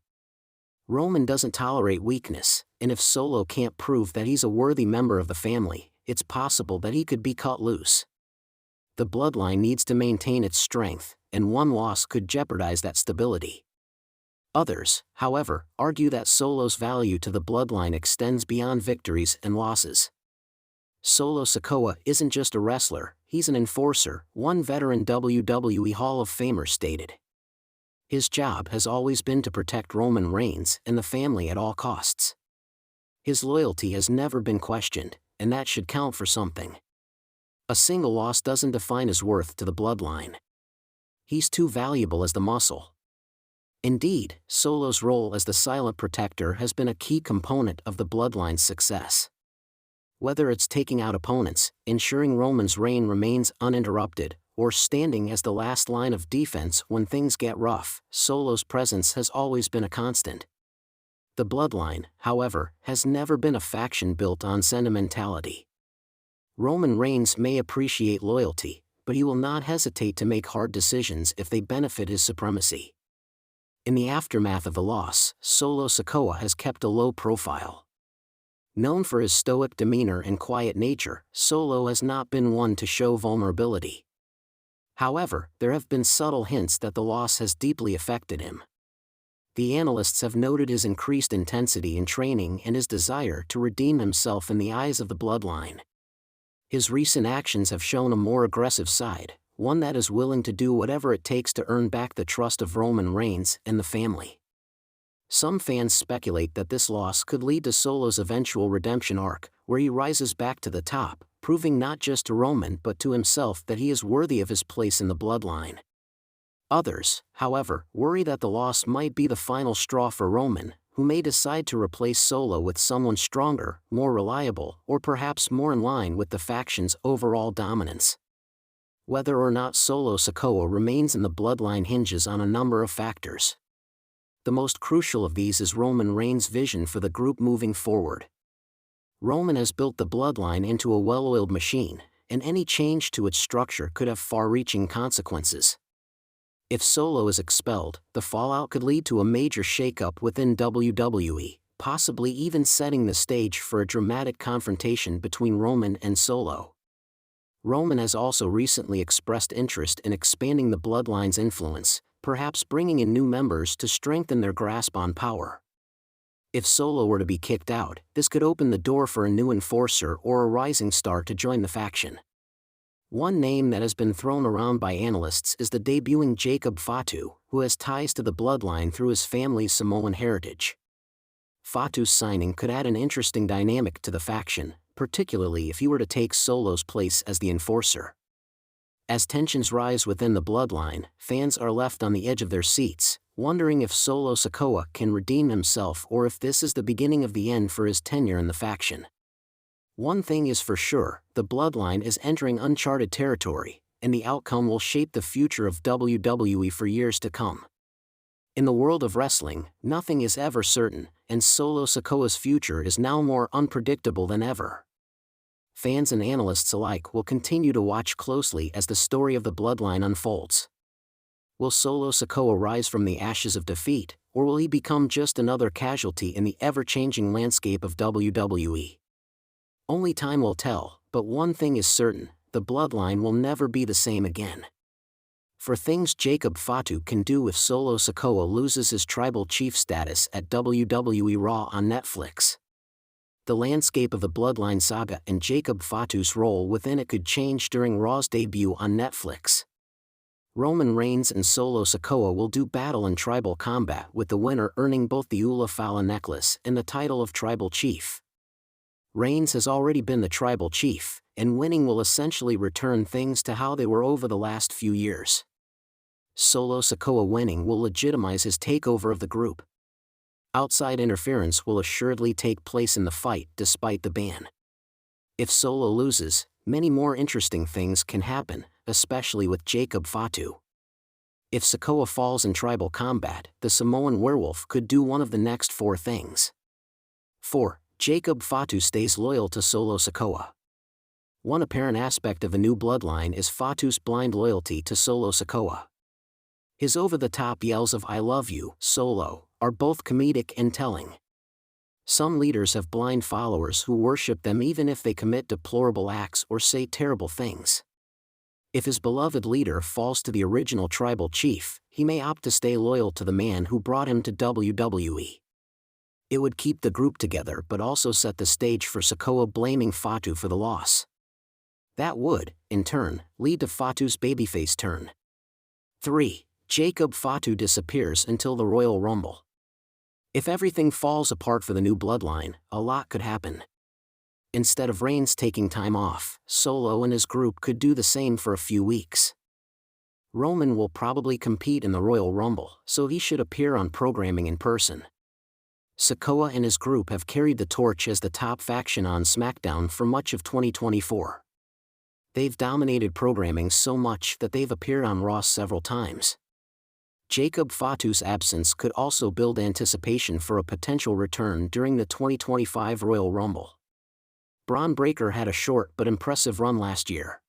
Roman doesn't tolerate weakness, and if Solo can't prove that he's a worthy member of the family, it's possible that he could be cut loose. The bloodline needs to maintain its strength, and one loss could jeopardize that stability. Others, however, argue that Solo's value to the bloodline extends beyond victories and losses. Solo Sikoa isn't just a wrestler, he's an enforcer, one veteran WWE Hall of Famer stated. His job has always been to protect Roman Reigns and the family at all costs. His loyalty has never been questioned, and that should count for something. A single loss doesn't define his worth to the bloodline. He's too valuable as the muscle. Indeed, Solo's role as the silent protector has been a key component of the bloodline's success. Whether it's taking out opponents, ensuring Roman's reign remains uninterrupted, or standing as the last line of defense when things get rough, Solo's presence has always been a constant. The bloodline, however, has never been a faction built on sentimentality. Roman Reigns may appreciate loyalty, but he will not hesitate to make hard decisions if they benefit his supremacy. In the aftermath of the loss, Solo Sikoa has kept a low profile. Known for his stoic demeanor and quiet nature, Solo has not been one to show vulnerability. However, there have been subtle hints that the loss has deeply affected him. The analysts have noted his increased intensity in training and his desire to redeem himself in the eyes of the bloodline. His recent actions have shown a more aggressive side, one that is willing to do whatever it takes to earn back the trust of Roman Reigns and the family. Some fans speculate that this loss could lead to Solo's eventual redemption arc, where he rises back to the top, proving not just to Roman but to himself that he is worthy of his place in the bloodline. Others, however, worry that the loss might be the final straw for Roman, who may decide to replace Solo with someone stronger, more reliable, or perhaps more in line with the faction's overall dominance. Whether or not Solo Sikoa remains in the bloodline hinges on a number of factors. The most crucial of these is Roman Reigns' vision for the group moving forward. Roman has built the bloodline into a well-oiled machine, and any change to its structure could have far-reaching consequences. If Solo is expelled, the fallout could lead to a major shakeup within WWE, possibly even setting the stage for a dramatic confrontation between Roman and Solo. Roman has also recently expressed interest in expanding the Bloodline's influence, perhaps bringing in new members to strengthen their grasp on power. If Solo were to be kicked out, this could open the door for a new enforcer or a rising star to join the faction. One name that has been thrown around by analysts is the debuting Jacob Fatu, who has ties to the Bloodline through his family's Samoan heritage. Fatu's signing could add an interesting dynamic to the faction, particularly if he were to take Solo's place as the enforcer. As tensions rise within the Bloodline, fans are left on the edge of their seats, wondering if Solo Sikoa can redeem himself or if this is the beginning of the end for his tenure in the faction. One thing is for sure, the Bloodline is entering uncharted territory, and the outcome will shape the future of WWE for years to come. In the world of wrestling, nothing is ever certain, and Solo Sikoa's future is now more unpredictable than ever. Fans and analysts alike will continue to watch closely as the story of the Bloodline unfolds. Will Solo Sikoa rise from the ashes of defeat, or will he become just another casualty in the ever-changing landscape of WWE? Only time will tell, but one thing is certain, the Bloodline will never be the same again. For things Jacob Fatu can do if Solo Sikoa loses his tribal chief status at WWE Raw on Netflix. The landscape of the Bloodline saga and Jacob Fatu's role within it could change during Raw's debut on Netflix. Roman Reigns and Solo Sikoa will do battle in tribal combat, with the winner earning both the Ula Fala necklace and the title of Tribal Chief. Reigns has already been the Tribal Chief, and winning will essentially return things to how they were over the last few years. Solo Sikoa winning will legitimize his takeover of the group. Outside interference will assuredly take place in the fight despite the ban. If Solo loses, many more interesting things can happen, especially with Jacob Fatu. If Sikoa falls in tribal combat, the Samoan werewolf could do one of the next four things. 4. Jacob Fatu stays loyal to Solo Sikoa. One apparent aspect of the new Bloodline is Fatu's blind loyalty to Solo Sikoa. His over-the-top yells of "I love you, Solo," are both comedic and telling. Some leaders have blind followers who worship them even if they commit deplorable acts or say terrible things. If his beloved leader falls to the original tribal chief, he may opt to stay loyal to the man who brought him to WWE. It would keep the group together but also set the stage for Sikoa blaming Fatu for the loss. That would, in turn, lead to Fatu's babyface turn. 3. Jacob Fatu disappears until the Royal Rumble. If everything falls apart for the new Bloodline, a lot could happen. Instead of Reigns taking time off, Solo and his group could do the same for a few weeks. Roman will probably compete in the Royal Rumble, so he should appear on programming in person. Sikoa and his group have carried the torch as the top faction on SmackDown for much of 2024. They've dominated programming so much that they've appeared on Raw several times. Jacob Fatu's absence could also build anticipation for a potential return during the 2025 Royal Rumble. Braun Breaker had a short but impressive run last year.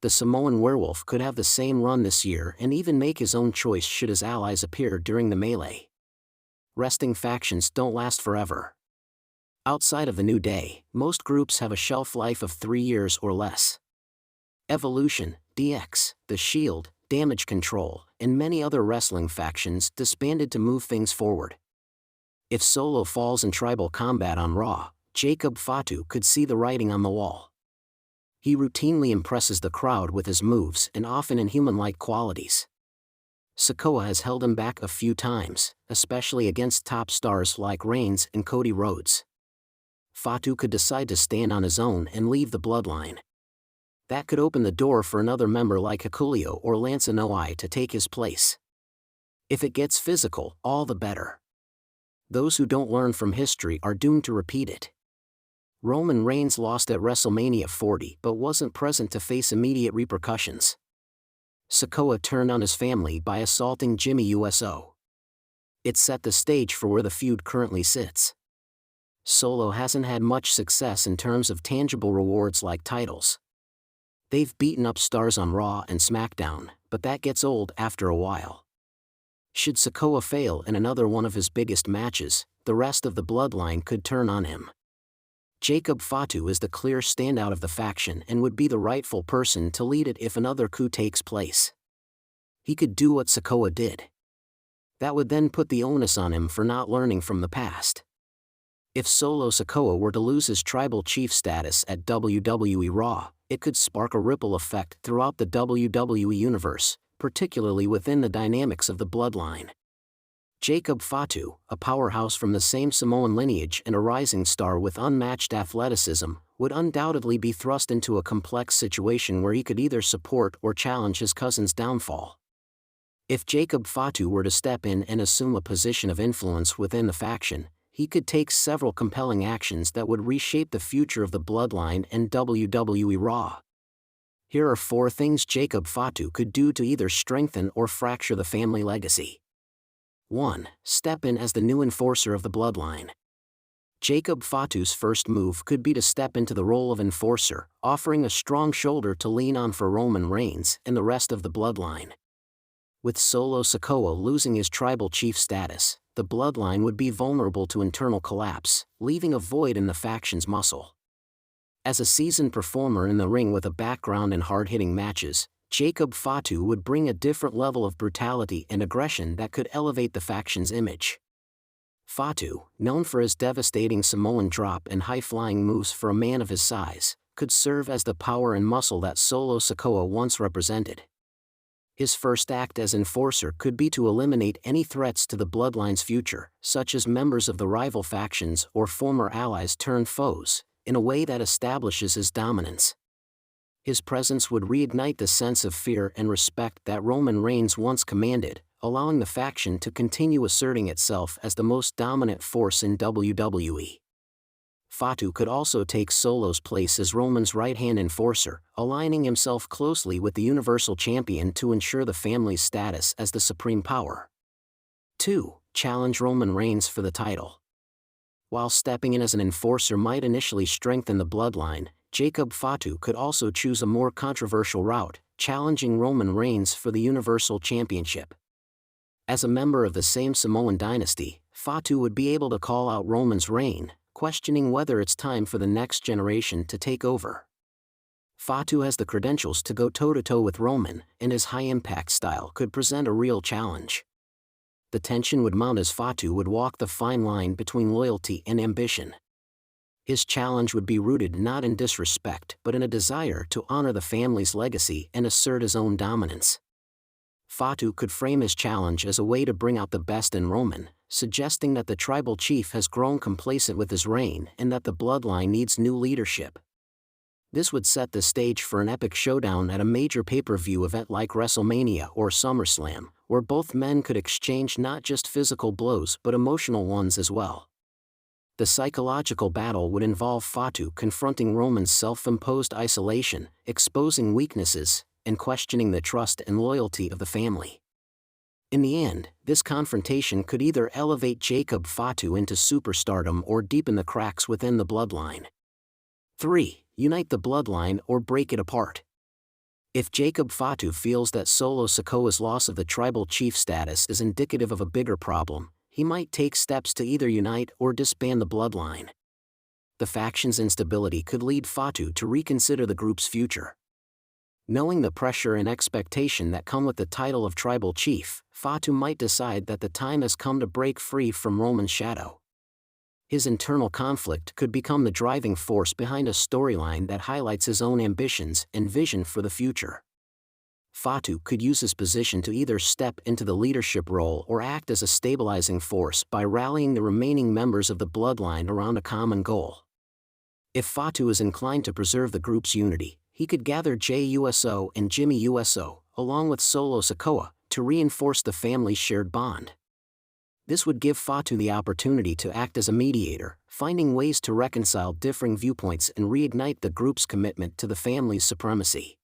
The Samoan werewolf could have the same run this year and even make his own choice should his allies appear during the melee. Wrestling factions don't last forever. Outside of the New Day, most groups have a shelf life of 3 years or less. Evolution, DX, The Shield, Damage Control, and many other wrestling factions disbanded to move things forward. If Solo falls in tribal combat on Raw, Jacob Fatu could see the writing on the wall. He routinely impresses the crowd with his moves and often in human-like qualities. Sikoa has held him back a few times, especially against top stars like Reigns and Cody Rhodes. Fatu could decide to stand on his own and leave the Bloodline. That could open the door for another member like Hikuleo or Lance Anoa'i to take his place. If it gets physical, all the better. Those who don't learn from history are doomed to repeat it. Roman Reigns lost at WrestleMania 40 but wasn't present to face immediate repercussions. Sikoa turned on his family by assaulting Jimmy Uso. It set the stage for where the feud currently sits. Solo hasn't had much success in terms of tangible rewards like titles. They've beaten up stars on Raw and SmackDown, but that gets old after a while. Should Sikoa fail in another one of his biggest matches, the rest of the Bloodline could turn on him. Jacob Fatu is the clear standout of the faction and would be the rightful person to lead it if another coup takes place. He could do what Sikoa did. That would then put the onus on him for not learning from the past. If Solo Sikoa were to lose his tribal chief status at WWE Raw, it could spark a ripple effect throughout the WWE universe, particularly within the dynamics of the bloodline. Jacob Fatu, a powerhouse from the same Samoan lineage and a rising star with unmatched athleticism, would undoubtedly be thrust into a complex situation where he could either support or challenge his cousin's downfall. If Jacob Fatu were to step in and assume a position of influence within the faction, he could take several compelling actions that would reshape the future of the bloodline and WWE Raw. Here are 4 things Jacob Fatu could do to either strengthen or fracture the family legacy. 1. Step in as the new enforcer of the bloodline. Jacob Fatu's first move could be to step into the role of enforcer, offering a strong shoulder to lean on for Roman Reigns and the rest of the bloodline. With Solo Sikoa losing his tribal chief status, the bloodline would be vulnerable to internal collapse, leaving a void in the faction's muscle. As a seasoned performer in the ring with a background in hard-hitting matches, Jacob Fatu would bring a different level of brutality and aggression that could elevate the faction's image. Fatu, known for his devastating Samoan drop and high-flying moves for a man of his size, could serve as the power and muscle that Solo Sikoa once represented. His first act as enforcer could be to eliminate any threats to the bloodline's future, such as members of the rival factions or former allies turned foes, in a way that establishes his dominance. His presence would reignite the sense of fear and respect that Roman Reigns once commanded, allowing the faction to continue asserting itself as the most dominant force in WWE. Fatu could also take Solo's place as Roman's right-hand enforcer, aligning himself closely with the Universal Champion to ensure the family's status as the supreme power. 2. Challenge Roman Reigns for the title. While stepping in as an enforcer might initially strengthen the bloodline, Jacob Fatu could also choose a more controversial route, challenging Roman Reigns for the Universal Championship. As a member of the same Samoan dynasty, Fatu would be able to call out Roman's reign, questioning whether it's time for the next generation to take over. Fatu has the credentials to go toe-to-toe with Roman, and his high-impact style could present a real challenge. The tension would mount as Fatu would walk the fine line between loyalty and ambition. His challenge would be rooted not in disrespect but in a desire to honor the family's legacy and assert his own dominance. Fatu could frame his challenge as a way to bring out the best in Roman, suggesting that the tribal chief has grown complacent with his reign and that the bloodline needs new leadership. This would set the stage for an epic showdown at a major pay-per-view event like WrestleMania or SummerSlam, where both men could exchange not just physical blows but emotional ones as well. The psychological battle would involve Fatu confronting Roman's self-imposed isolation, exposing weaknesses, and questioning the trust and loyalty of the family. In the end, this confrontation could either elevate Jacob Fatu into superstardom or deepen the cracks within the bloodline. 3. Unite the bloodline or break it apart. If Jacob Fatu feels that Solo Sikoa's loss of the tribal chief status is indicative of a bigger problem, he might take steps to either unite or disband the bloodline. The faction's instability could lead Fatu to reconsider the group's future. Knowing the pressure and expectation that come with the title of tribal chief, Fatu might decide that the time has come to break free from Roman's shadow. His internal conflict could become the driving force behind a storyline that highlights his own ambitions and vision for the future. Fatu could use his position to either step into the leadership role or act as a stabilizing force by rallying the remaining members of the bloodline around a common goal. If Fatu is inclined to preserve the group's unity, he could gather Jey Uso and Jimmy Uso, along with Solo Sikoa, to reinforce the family's shared bond. This would give Fatu the opportunity to act as a mediator, finding ways to reconcile differing viewpoints and reignite the group's commitment to the family's supremacy.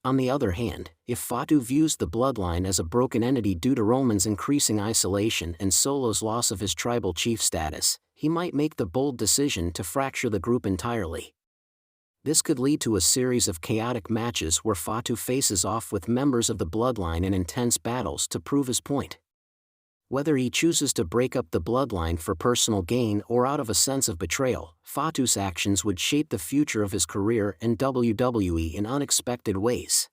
On the other hand, if Fatu views the bloodline as a broken entity due to Roman's increasing isolation and Solo's loss of his tribal chief status, he might make the bold decision to fracture the group entirely. This could lead to a series of chaotic matches where Fatu faces off with members of the bloodline in intense battles to prove his point. Whether he chooses to break up the bloodline for personal gain or out of a sense of betrayal, Fatu's actions would shape the future of his career in WWE in unexpected ways.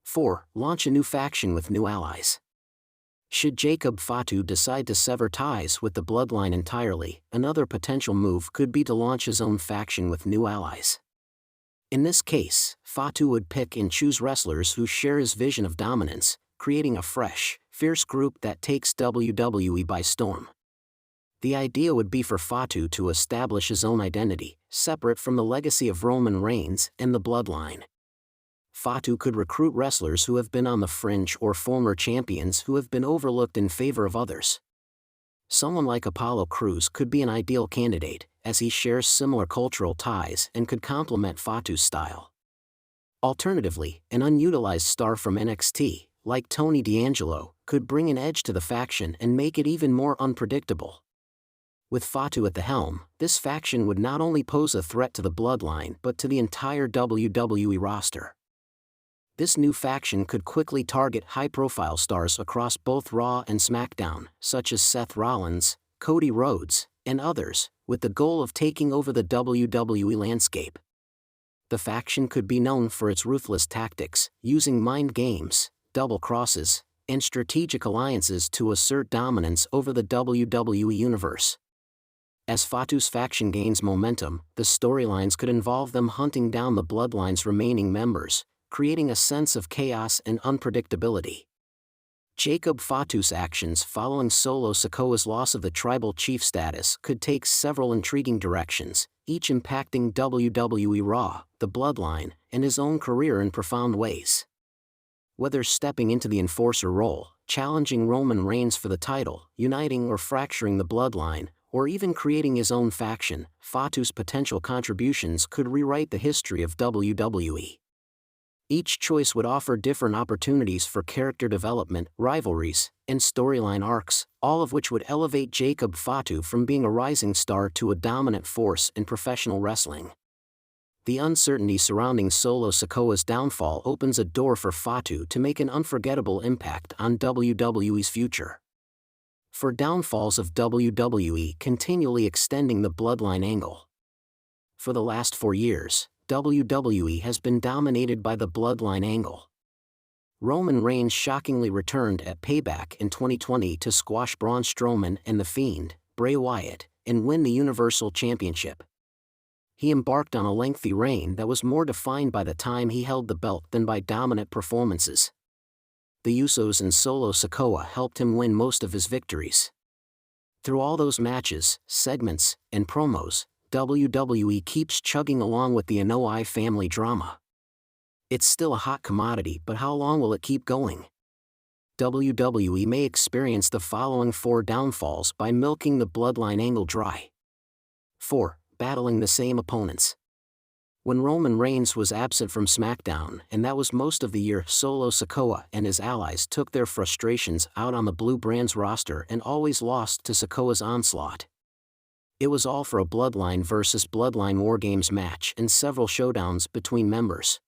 4. Launch a new faction with new allies. Should Jacob Fatu decide to sever ties with the bloodline entirely, another potential move could be to launch his own faction with new allies. In this case, Fatu would pick and choose wrestlers who share his vision of dominance, creating a fresh, fierce group that takes WWE by storm. The idea would be for Fatu to establish his own identity, separate from the legacy of Roman Reigns and the bloodline. Fatu could recruit wrestlers who have been on the fringe or former champions who have been overlooked in favor of others. Someone like Apollo Crews could be an ideal candidate, as he shares similar cultural ties and could complement Fatu's style. Alternatively, an unutilized star from NXT, like Tony D'Angelo, could bring an edge to the faction and make it even more unpredictable. With Fatu at the helm, this faction would not only pose a threat to the bloodline but to the entire WWE roster. This new faction could quickly target high-profile stars across both Raw and SmackDown, such as Seth Rollins, Cody Rhodes, and others, with the goal of taking over the WWE landscape. The faction could be known for its ruthless tactics, using mind games, double crosses, and strategic alliances to assert dominance over the WWE universe. As Fatu's faction gains momentum, the storylines could involve them hunting down the bloodline's remaining members, creating a sense of chaos and unpredictability. Jacob Fatu's actions following Solo Sikoa's loss of the tribal chief status could take several intriguing directions, each impacting WWE Raw, the bloodline, and his own career in profound ways. Whether stepping into the enforcer role, challenging Roman Reigns for the title, uniting or fracturing the bloodline, or even creating his own faction, Fatu's potential contributions could rewrite the history of WWE. Each choice would offer different opportunities for character development, rivalries, and storyline arcs, all of which would elevate Jacob Fatu from being a rising star to a dominant force in professional wrestling. The uncertainty surrounding Solo Sikoa's downfall opens a door for Fatu to make an unforgettable impact on WWE's future. For downfalls of WWE continually extending the bloodline angle. For the last 4 years, WWE has been dominated by the bloodline angle. Roman Reigns shockingly returned at Payback in 2020 to squash Braun Strowman and The Fiend, Bray Wyatt, and win the Universal Championship. He embarked on a lengthy reign that was more defined by the time he held the belt than by dominant performances. The Usos and Solo Sikoa helped him win most of his victories. Through all those matches, segments, and promos, WWE keeps chugging along with the Anoa'i family drama. It's still a hot commodity, but how long will it keep going? WWE may experience the following 4 downfalls by milking the bloodline angle dry. 4. Battling the same opponents. When Roman Reigns was absent from SmackDown, and that was most of the year, Solo Sikoa and his allies took their frustrations out on the Blue Brand's roster and always lost to Sikoa's onslaught. It was all for a Bloodline versus Bloodline War Games match and several showdowns between members.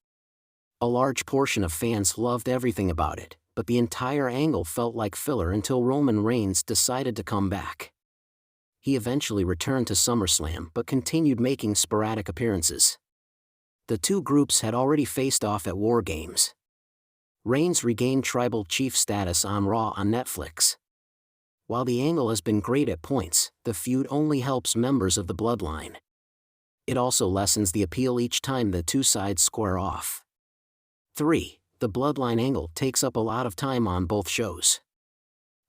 A large portion of fans loved everything about it, but the entire angle felt like filler until Roman Reigns decided to come back. He eventually returned to SummerSlam but continued making sporadic appearances. The two groups had already faced off at War Games. Reigns regained Tribal Chief status on Raw on Netflix. While the angle has been great at points, the feud only helps members of the bloodline. It also lessens the appeal each time the two sides square off. 3. The bloodline angle takes up a lot of time on both shows.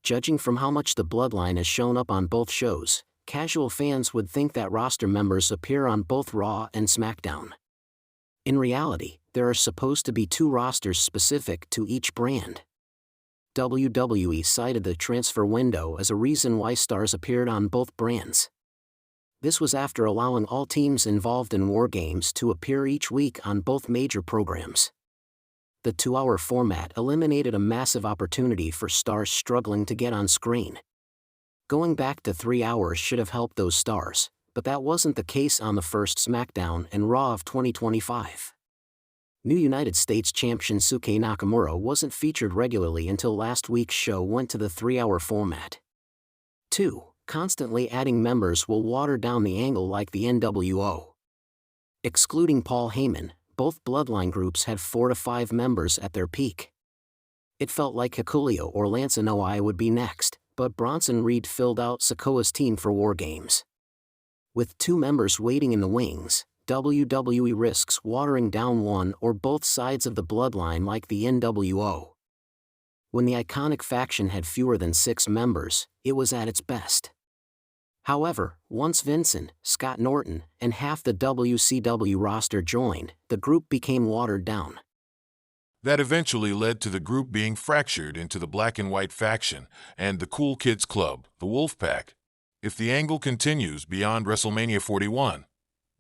Judging from how much the bloodline has shown up on both shows, casual fans would think that roster members appear on both Raw and SmackDown. In reality, there are supposed to be 2 rosters specific to each brand. WWE cited the transfer window as a reason why stars appeared on both brands. This was after allowing all teams involved in War Games to appear each week on both major programs. The 2-hour format eliminated a massive opportunity for stars struggling to get on screen. Going back to 3 hours should have helped those stars, but that wasn't the case on the first SmackDown and Raw of 2025. New United States champion Shinsuke Nakamura wasn't featured regularly until last week's show went to the 3-hour format. 2. Constantly adding members will water down the angle like the NWO. Excluding Paul Heyman, both bloodline groups had 4 to 5 members at their peak. It felt like Hikuleo or Lance Anoa'i would be next, but Bronson Reed filled out Sikoa's team for War Games. With 2 members waiting in the wings, WWE risks watering down one or both sides of the bloodline like the NWO. When the iconic faction had fewer than 6 members, it was at its best. However, once Vincent, Scott Norton, and half the WCW roster joined, the group became watered down. That eventually led to the group being fractured into the Black and White faction and the Cool Kids Club, the Wolfpack. If the angle continues beyond WrestleMania 41,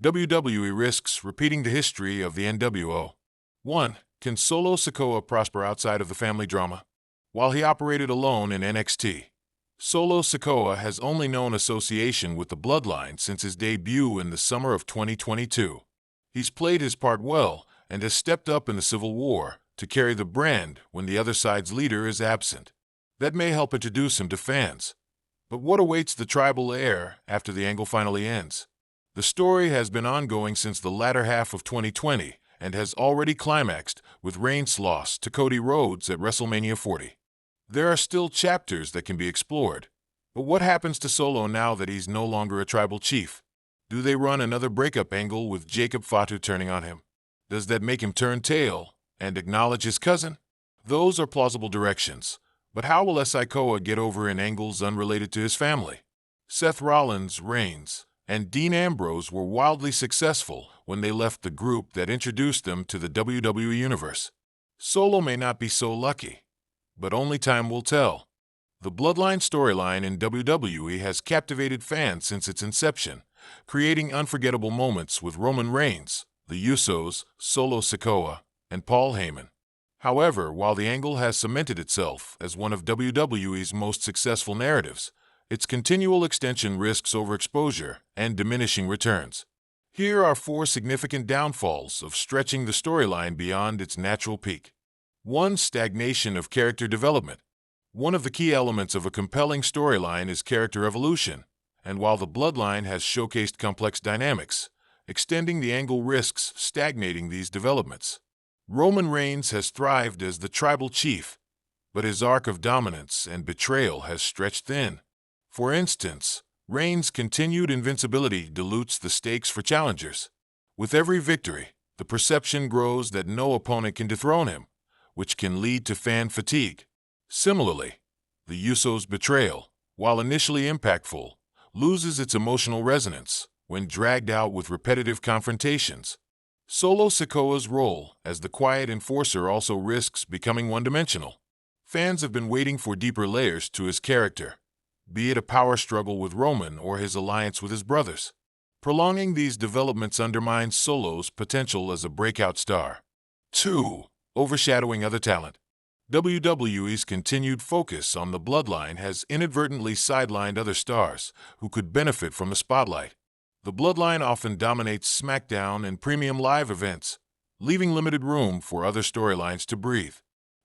WWE risks repeating the history of the NWO. 1. Can Solo Sikoa prosper outside of the family drama? While he operated alone in NXT, Solo Sikoa has only known association with the Bloodline since his debut in the summer of 2022. He's played his part well and has stepped up in the Civil War to carry the brand when the other side's leader is absent. That may help introduce him to fans. But what awaits the tribal heir after the angle finally ends? The story has been ongoing since the latter half of 2020 and has already climaxed with Reigns' loss to Cody Rhodes at WrestleMania 40. There are still chapters that can be explored. But what happens to Solo now that he's no longer a tribal chief? Do they run another breakup angle with Jacob Fatu turning on him? Does that make him turn tail and acknowledge his cousin? Those are plausible directions. But how will Sikoa get over in angles unrelated to his family? Seth Rollins, Reigns, and Dean Ambrose were wildly successful when they left the group that introduced them to the WWE Universe. Solo may not be so lucky, but only time will tell. The Bloodline storyline in WWE has captivated fans since its inception, creating unforgettable moments with Roman Reigns, the Usos, Solo Sikoa, and Paul Heyman. However, while the angle has cemented itself as one of WWE's most successful narratives, its continual extension risks overexposure and diminishing returns. Here are 4 significant downfalls of stretching the storyline beyond its natural peak. 1. Stagnation of character development. One of the key elements of a compelling storyline is character evolution, and while the Bloodline has showcased complex dynamics, extending the angle risks stagnating these developments. Roman Reigns has thrived as the tribal chief, but his arc of dominance and betrayal has stretched thin. For instance, Reigns' continued invincibility dilutes the stakes for challengers. With every victory, the perception grows that no opponent can dethrone him, which can lead to fan fatigue. Similarly, the Usos' betrayal, while initially impactful, loses its emotional resonance when dragged out with repetitive confrontations. Solo Sikoa's role as the quiet enforcer also risks becoming one-dimensional. Fans have been waiting for deeper layers to his character, be it a power struggle with Roman or his alliance with his brothers. Prolonging these developments undermines Solo's potential as a breakout star. 2. Overshadowing other talent. WWE's continued focus on the Bloodline has inadvertently sidelined other stars who could benefit from the spotlight. The Bloodline often dominates SmackDown and premium live events, leaving limited room for other storylines to breathe.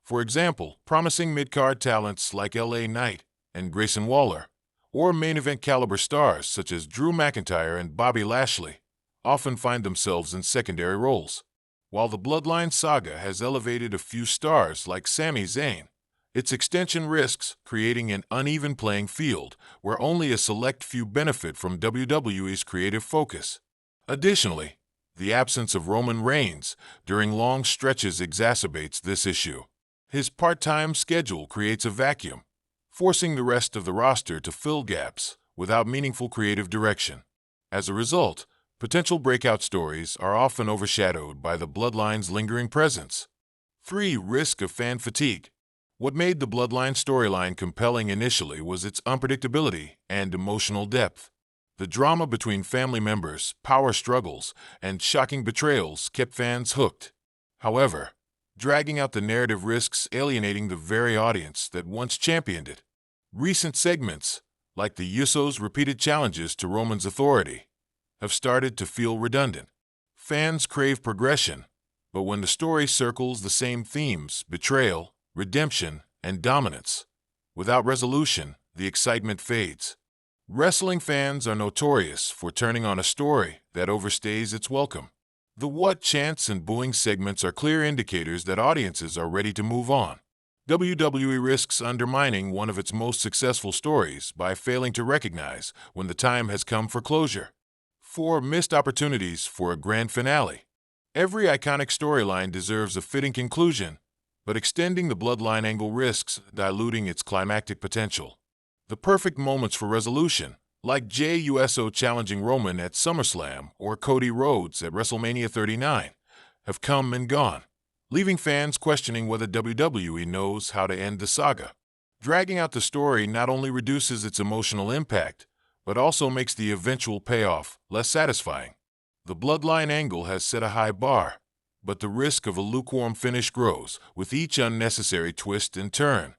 For example, promising mid-card talents like LA Knight and Grayson Waller, or main event caliber stars such as Drew McIntyre and Bobby Lashley, often find themselves in secondary roles. While the Bloodline saga has elevated a few stars like Sami Zayn, its extension risks creating an uneven playing field where only a select few benefit from WWE's creative focus. Additionally, the absence of Roman Reigns during long stretches exacerbates this issue. His part-time schedule creates a vacuum, forcing the rest of the roster to fill gaps without meaningful creative direction. As a result, potential breakout stories are often overshadowed by the Bloodline's lingering presence. 3. Risk of fan fatigue. What made the Bloodline storyline compelling initially was its unpredictability and emotional depth. The drama between family members, power struggles, and shocking betrayals kept fans hooked. However, dragging out the narrative risks alienating the very audience that once championed it. Recent segments, like the Usos' repeated challenges to Roman's authority, have started to feel redundant. Fans crave progression, But when the story circles the same themes, betrayal, redemption, and dominance, without resolution, the excitement fades. Wrestling fans are notorious for turning on a story that overstays its welcome. The what chants and booing segments are clear indicators that audiences are ready to move on. WWE risks undermining one of its most successful stories by failing to recognize when the time has come for closure. 4 missed opportunities for a grand finale. Every iconic storyline deserves a fitting conclusion, but extending the bloodline angle risks diluting its climactic potential. The perfect moments for resolution, like Jey Uso challenging Roman at SummerSlam or Cody Rhodes at WrestleMania 39, have come and gone, leaving fans questioning whether WWE knows how to end the saga. Dragging out the story not only reduces its emotional impact, but also makes the eventual payoff less satisfying. The bloodline angle has set a high bar, but the risk of a lukewarm finish grows with each unnecessary twist and turn.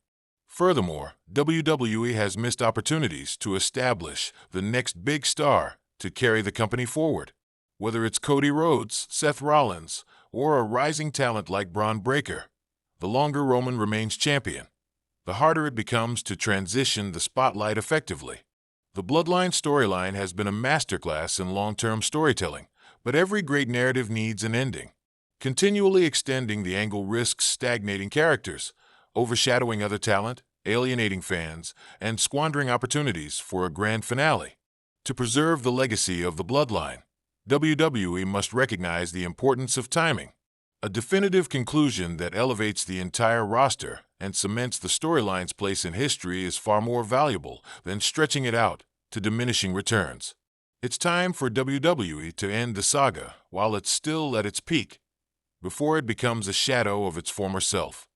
Furthermore, WWE has missed opportunities to establish the next big star to carry the company forward. Whether it's Cody Rhodes, Seth Rollins, or a rising talent like Braun Breaker, the longer Roman remains champion, the harder it becomes to transition the spotlight effectively. The Bloodline storyline has been a masterclass in long-term storytelling, but every great narrative needs an ending. Continually extending the angle risks stagnating characters, overshadowing other talent, alienating fans, and squandering opportunities for a grand finale. To preserve the legacy of the Bloodline, WWE must recognize the importance of timing. A definitive conclusion that elevates the entire roster and cements the storyline's place in history is far more valuable than stretching it out to diminishing returns. It's time for WWE to end the saga while it's still at its peak, before it becomes a shadow of its former self.